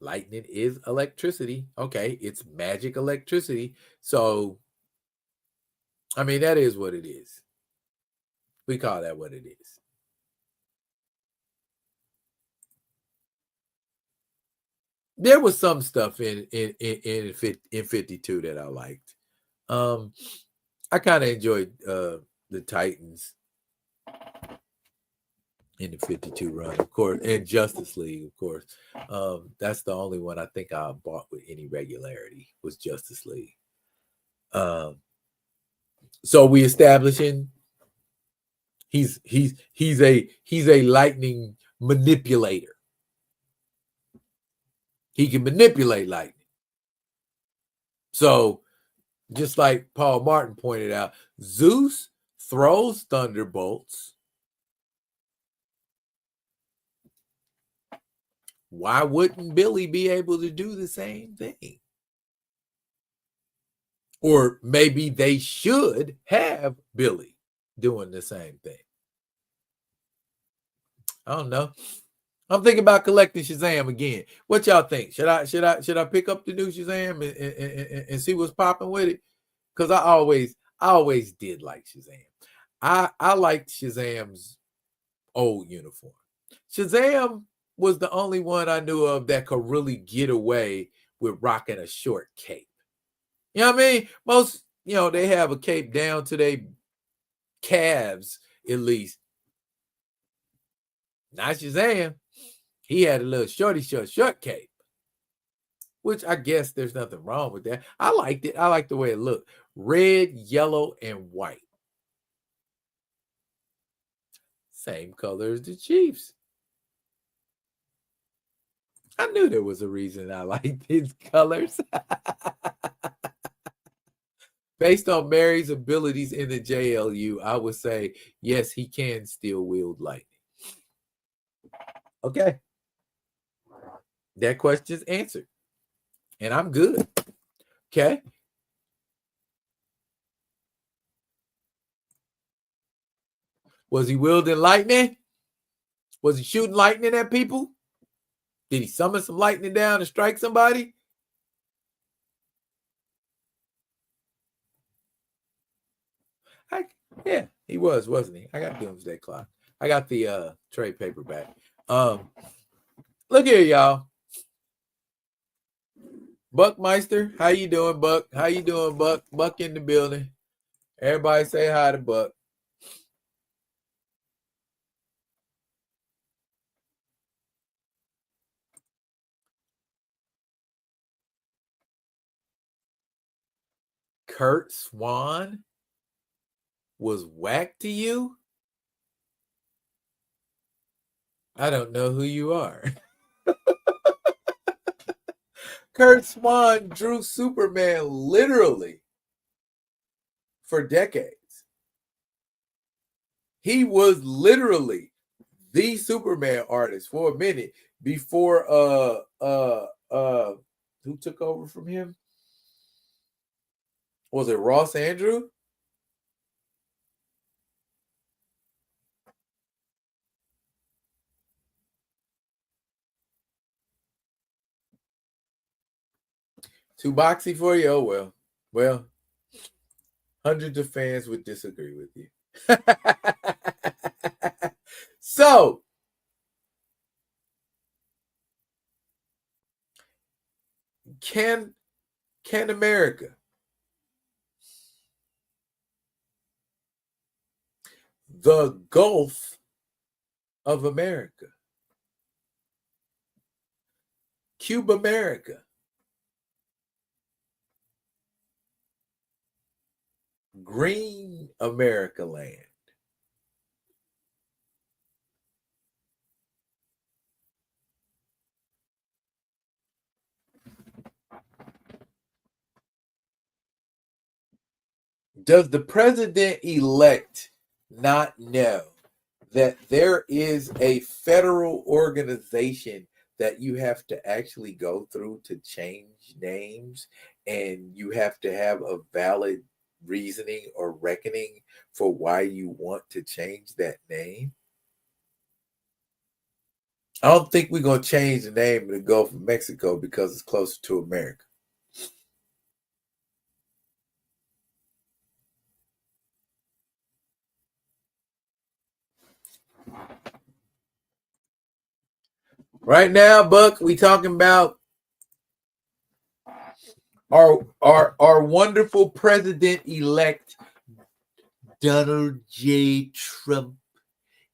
Lightning is electricity. Okay, it's magic electricity. So, I mean, that is what it is. We call that what it is. There was some stuff in 52 that I liked. I kind of enjoyed the Titans in the 52 run, of course, and Justice League, of course. That's the only one I think I bought with any regularity was Justice League. So we establishing he's a lightning manipulator. He can manipulate lightning. So just like Paul Martin pointed out, Zeus throws thunderbolts. Why wouldn't Billy be able to do the same thing? Or maybe they should have Billy doing the same thing. I don't know. I'm thinking about collecting Shazam again. What y'all think? Should I pick up the new Shazam and see what's popping with it? Because I always did like Shazam. I liked Shazam's old uniform. Shazam was the only one I knew of that could really get away with rocking a short cape. You know what I mean? Most, they have a cape down to their calves, at least. Not Shazam. He had a little short cape, which I guess there's nothing wrong with that. I liked it. I liked the way it looked. Red, yellow, and white. Same color as the Chiefs. I knew there was a reason I liked his colors. Based on Mary's abilities in the JLU, I would say, yes, he can still wield lightning. Okay. That question's answered. And I'm good. Okay. Was he wielding lightning? Was he shooting lightning at people? Did he summon some lightning down and strike somebody? Yeah, he was, wasn't he? I got Doomsday Clock. I got the trade paperback. Look here, y'all. Buckmeister, how you doing, Buck? How you doing, Buck? Buck in the building. Everybody say hi to Buck. Kurt Swan. was whack to you, I don't know who you are. Kurt Swan drew Superman literally for decades. He was literally the Superman artist for a minute before who took over from him? Was it Ross Andru? Too boxy for you? Oh well. Well, hundreds of fans would disagree with you. So can America, the Gulf of America, Cuba America, Green America land, does the president-elect not know that there is a federal organization that you have to actually go through to change names, and you have to have a valid reasoning or reckoning for why you want to change that name? I don't think we're going to change the name of the Gulf of Mexico because it's closer to America. Right now, Buck, we talking about our wonderful president-elect Donald J. Trump.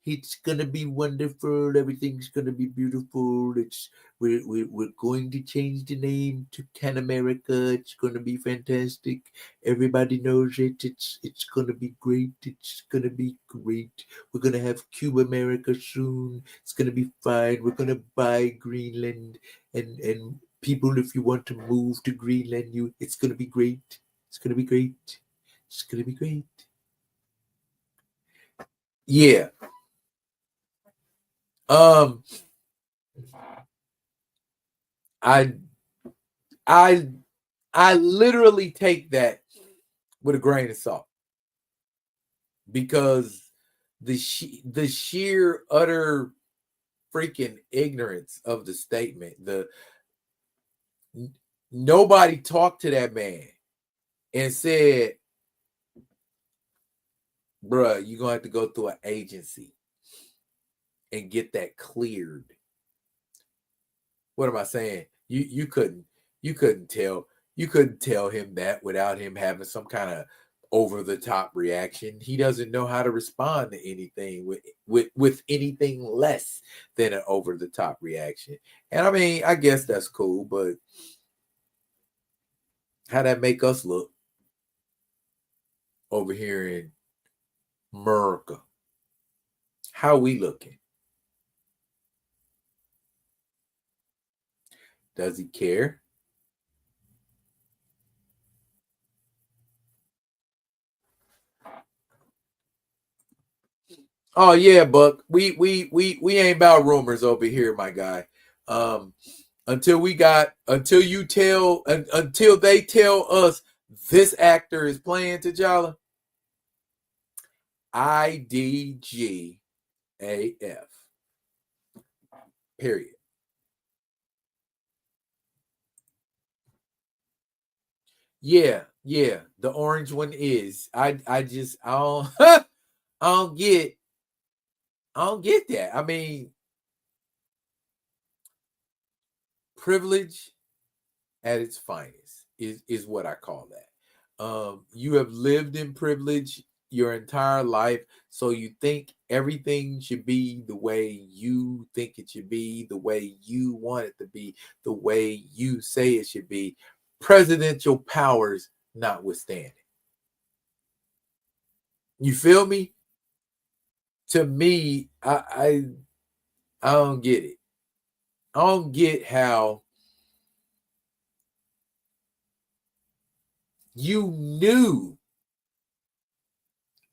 It's gonna be wonderful. Everything's gonna be beautiful. We're going to change the name to Can America. It's gonna be fantastic. Everybody knows it. It's gonna be great. It's gonna be great. We're gonna have Cuba America soon. It's gonna be fine. We're gonna buy Greenland, and people, if you want to move to Greenland, it's gonna be great. It's gonna be great. It's gonna be great. Yeah. Um, I I I literally take that with a grain of salt, because the sheer utter freaking ignorance of the statement. Nobody talked to that man and said, bruh, you're gonna have to go through an agency and get that cleared. What am I saying? You couldn't tell him that without him having some kind of over the top reaction. He doesn't know how to respond to anything with anything less than an over the top reaction. And I mean, I guess that's cool, but how that make us look over here in America? How we looking? Does he care? Oh yeah, Buck. We ain't about rumors over here, my guy. Until they tell us this actor is playing T'Challa, IDGAF. Period. Yeah, yeah. The orange one is. I just I don't I don't get that. I mean, privilege at its finest is what I call that. You have lived in privilege your entire life, so you think everything should be the way you think it should be, the way you want it to be, the way you say it should be, presidential powers notwithstanding. You feel me? To me, I don't get it. I don't get how you knew.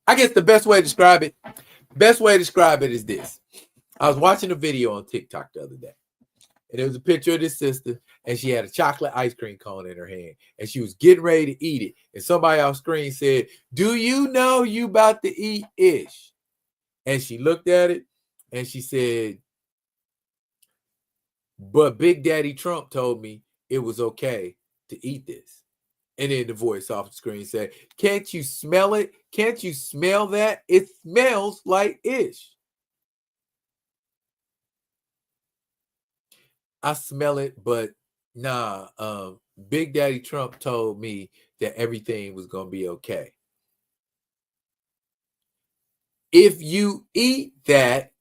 I guess the best way to describe it is this. I was watching a video on TikTok the other day, and there was a picture of this sister, and she had a chocolate ice cream cone in her hand, and she was getting ready to eat it. And somebody off screen said, "Do you know you about to eat ish?" And she looked at it, and she said, "But Big Daddy Trump told me it was okay to eat this." And then the voice off the screen said, "Can't you smell it? Can't you smell that? It smells like ish." I smell it, but nah. Big Daddy Trump told me that everything was gonna be okay. If you eat that,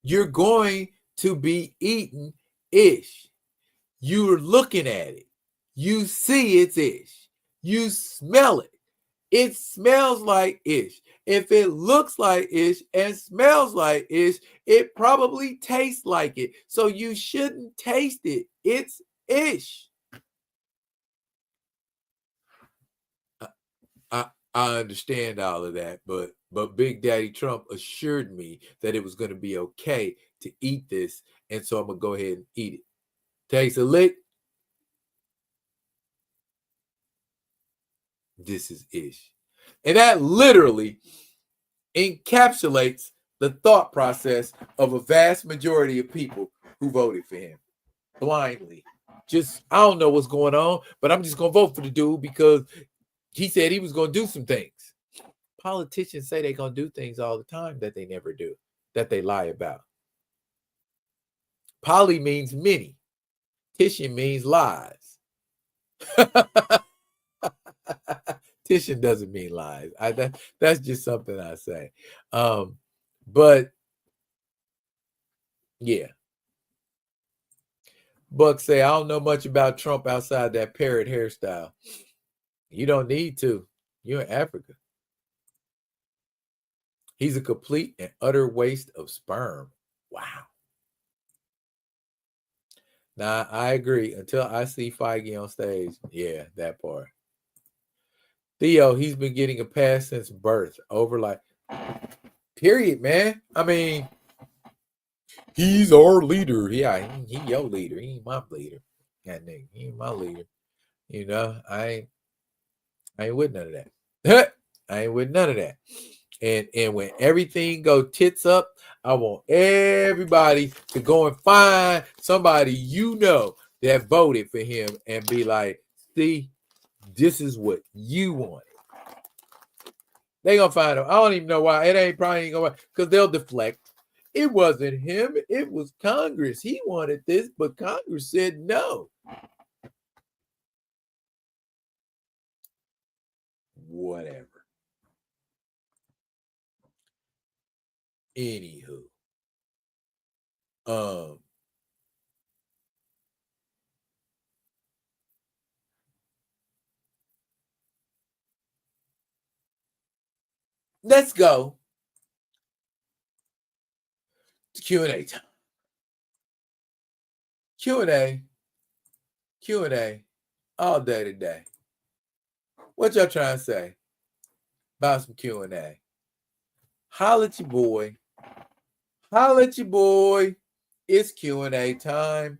you're going to be eating ish. You're looking at it. You see it's ish. You smell it. It smells like ish. If it looks like ish and smells like ish, it probably tastes like it. So you shouldn't taste it. It's ish. I understand all of that, but Big Daddy Trump assured me that it was going to be okay to eat this, and so I'm gonna go ahead and eat it. Takes a lick. This is ish, and that literally encapsulates the thought process of a vast majority of people who voted for him blindly. Just I don't know what's going on, but I'm just gonna vote for the dude because he said he was gonna do some things. Politicians say they're gonna do things all the time that they never do, that they lie about. Poly means many. Titian means lies. Titian doesn't mean lies. That's just something I say. But yeah. Buck say, I don't know much about Trump outside that parrot hairstyle. You don't need to. You're in Africa. He's a complete and utter waste of sperm. Wow. Nah, I agree. Until I see Feige on stage. Yeah, that part. Theo, he's been getting a pass since birth. Over like, period, man. I mean, he's our leader. Yeah, he your leader. He ain't my leader. That nigga, he ain't my leader. You know, I ain't with none of that. I ain't with none of that. And when everything go tits up, I want everybody to go and find somebody you know that voted for him and be like, see, this is what you wanted. They gonna find him. I don't even know why. It ain't probably ain't gonna, because they'll deflect. It wasn't him. It was Congress. He wanted this, but Congress said no. Whatever. Anywho, um, let's go to Q&A time. Q&A, Q&A, all day today. What y'all trying to say about some Q&A? Holla at your boy. Holla at your boy. It's Q&A time.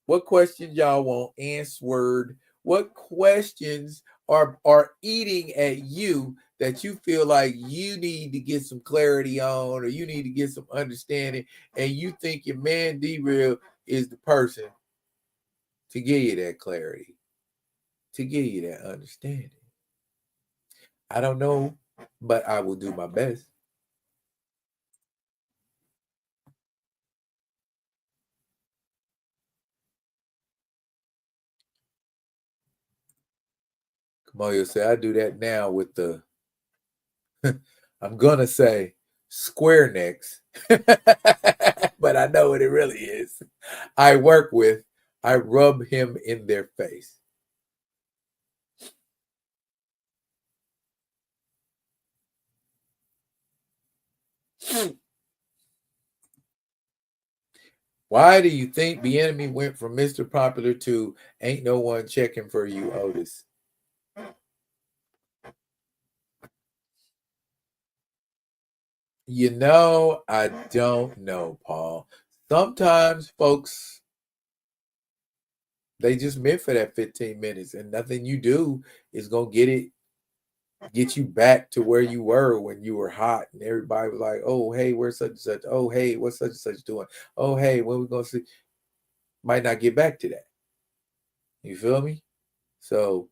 What questions y'all want answered? What questions are eating at you that you feel like you need to get some clarity on, or you need to get some understanding, and you think your man D-Real is the person to give you that clarity, to give you that understanding? I don't know, but I will do my best. Kamoyo say, I do that now with the, I'm going to say square necks, but I know what it really is. I work with, I rub him in their face. Why do you think the enemy went from Mr. Popular to ain't no one checking for you, Otis? You know, I don't know, Paul. Sometimes folks, they just meant for that 15 minutes, and nothing you do is going to get you back to where you were when you were hot, and everybody was like, oh, hey, where's such and such? Oh, hey, what's such and such doing? Oh, hey, when we going to see? Might not get back to that. You feel me? So,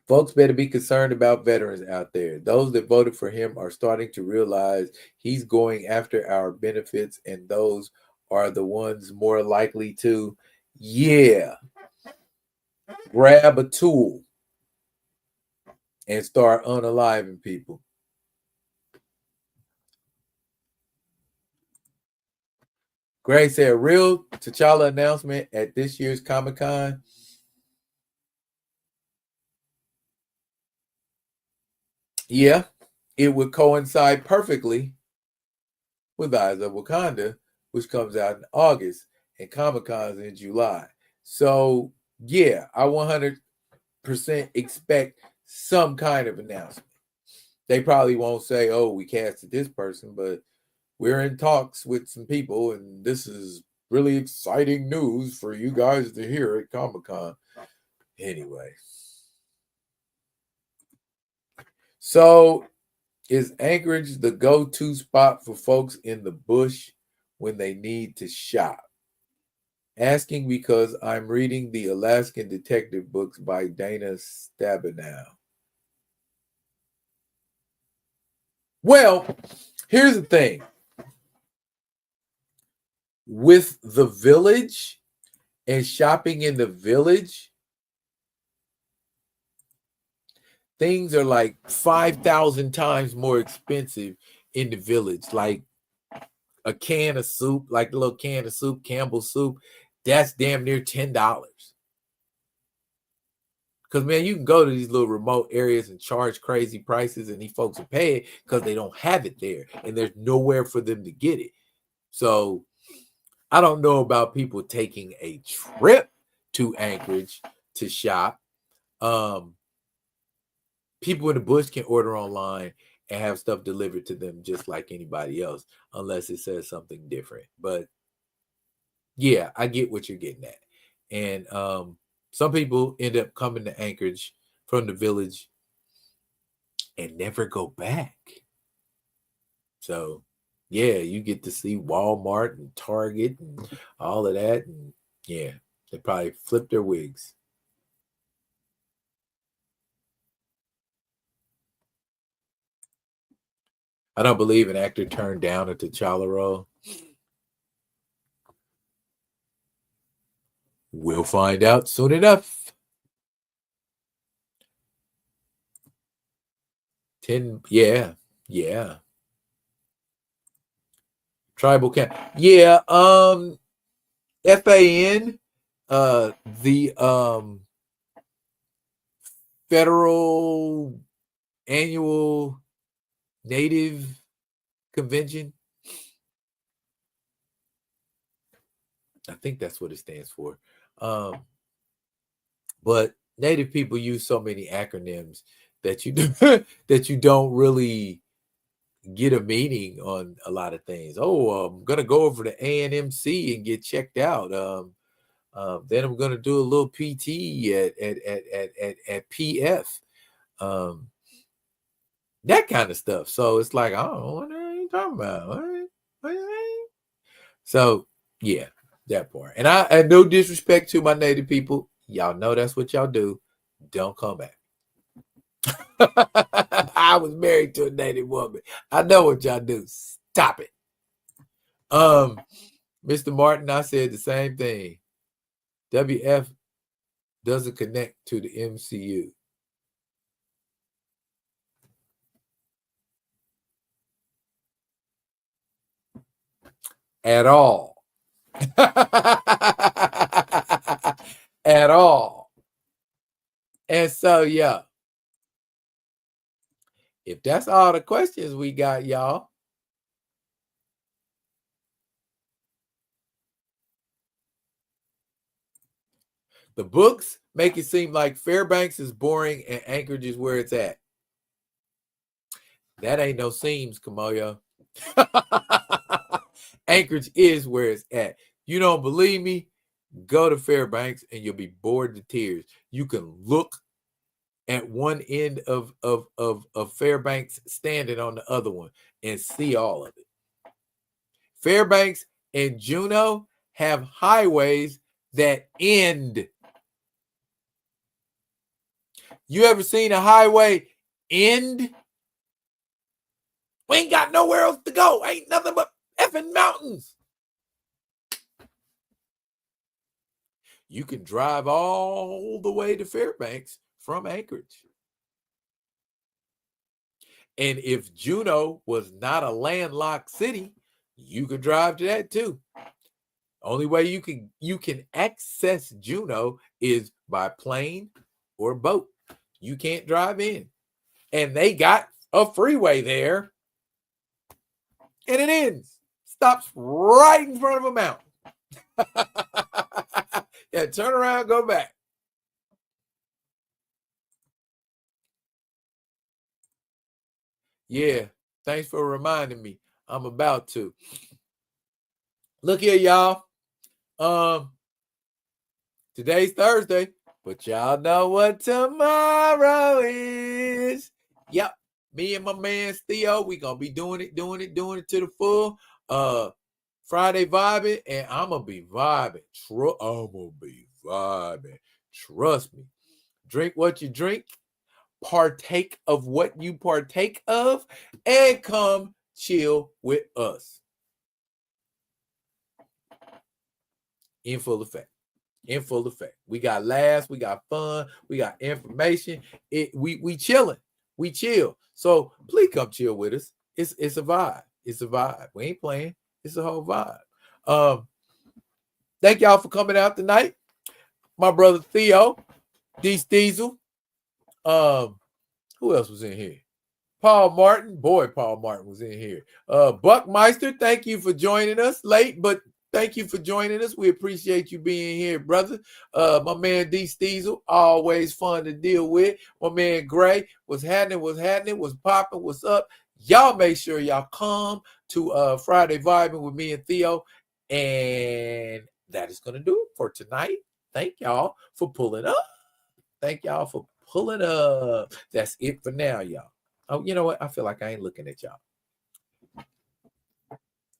folks better be concerned about veterans out there. Those that voted for him are starting to realize he's going after our benefits, and those are the ones more likely to, grab a tool and start unaliving people. Gray said, real T'Challa announcement at this year's Comic-Con. Yeah, it would coincide perfectly with Eyes of Wakanda, which comes out in August, and Comic-Con's in July. So, yeah, I 100% expect some kind of announcement. They probably won't say, oh, we casted this person, but we're in talks with some people, and this is really exciting news for you guys to hear at Comic-Con. Anyway. So, is Anchorage the go-to spot for folks in the bush when they need to shop? Asking because I'm reading the Alaskan Detective books by Dana Stabenow. Well, here's the thing. With the village and shopping in the village, things are like 5,000 times more expensive in the village. Like a can of soup, like a little can of soup, Campbell's soup, that's damn near $10. Because, man, you can go to these little remote areas and charge crazy prices, and these folks will pay it because they don't have it there, and there's nowhere for them to get it. So I don't know about people taking a trip to Anchorage to shop. People in the bush can order online and have stuff delivered to them just like anybody else, unless it says something different. But yeah, I get what you're getting at. And some people end up coming to Anchorage from the village and never go back. So yeah, you get to see Walmart and Target and all of that. And yeah, they probably flip their wigs. I don't believe an actor turned down a T'Challa role. We'll find out soon enough. 10, yeah. Tribal camp. Yeah, FAN, the Federal Annual Native Convention. I think that's what it stands for. But Native people use so many acronyms that you that you don't really get a meaning on a lot of things. Oh, I'm gonna go over to ANMC and get checked out. Then I'm gonna do a little PT at PF. That kind of stuff. So it's like, I don't know what are you talking about. What? So yeah, that part. And I no disrespect to my Native people. Y'all know that's what y'all do. Don't come back. I was married to a Native woman. I know what y'all do. Stop it. Mr. Martin, I said the same thing. WF doesn't connect to the MCU. At all. At all. And so, yeah. If that's all the questions we got, y'all. The books make it seem like Fairbanks is boring and Anchorage is where it's at. That ain't no seams, Kamoyo. Anchorage is where it's at. You don't believe me? Go to Fairbanks and you'll be bored to tears. You can look at one end of Fairbanks, standing on the other one, and see all of it. Fairbanks and Juneau have highways that end. You ever seen a highway end? We ain't got nowhere else to go. Ain't nothing but effing mountains. You can drive all the way to Fairbanks from Anchorage. And if Juneau was not a landlocked city, you could drive to that too. Only way you can access Juneau is by plane or boat. You can't drive in. And they got a freeway there. And it ends. Stops right in front of a mountain. Yeah, turn around, go back. Yeah, thanks for reminding me. I'm about to. Look here, y'all. Today's Thursday, but y'all know what tomorrow is. Yep, me and my man Theo, we gonna be doing it to the full. Friday vibing, and I'm gonna be vibing. Trust me. Drink what you drink, partake of what you partake of, and come chill with us. In full effect. We got laughs, we got fun, we got information. We chilling. We chill. So please come chill with us. It's a vibe. It's a vibe. We ain't playing. It's a whole vibe. Thank y'all for coming out tonight. My brother Theo, D Diesel. Who else was in here? Paul Martin. Paul Martin was in here. Buckmeister, thank you for joining us late, but thank you for joining us. We appreciate you being here, brother. My man D Diesel, always fun to deal with. My man Gray, what's happening, what's popping, what's up. Y'all make sure y'all come to Friday Vibing with me and Theo. And that is going to do it for tonight. Thank y'all for pulling up. That's it for now, y'all. Oh, you know what? I feel like I ain't looking at y'all.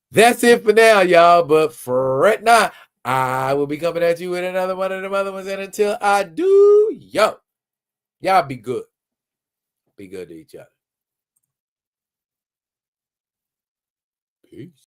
That's it for now, y'all. But fret not, I will be coming at you with another one of them other ones. And until I do, y'all be good. Be good to each other. Peace.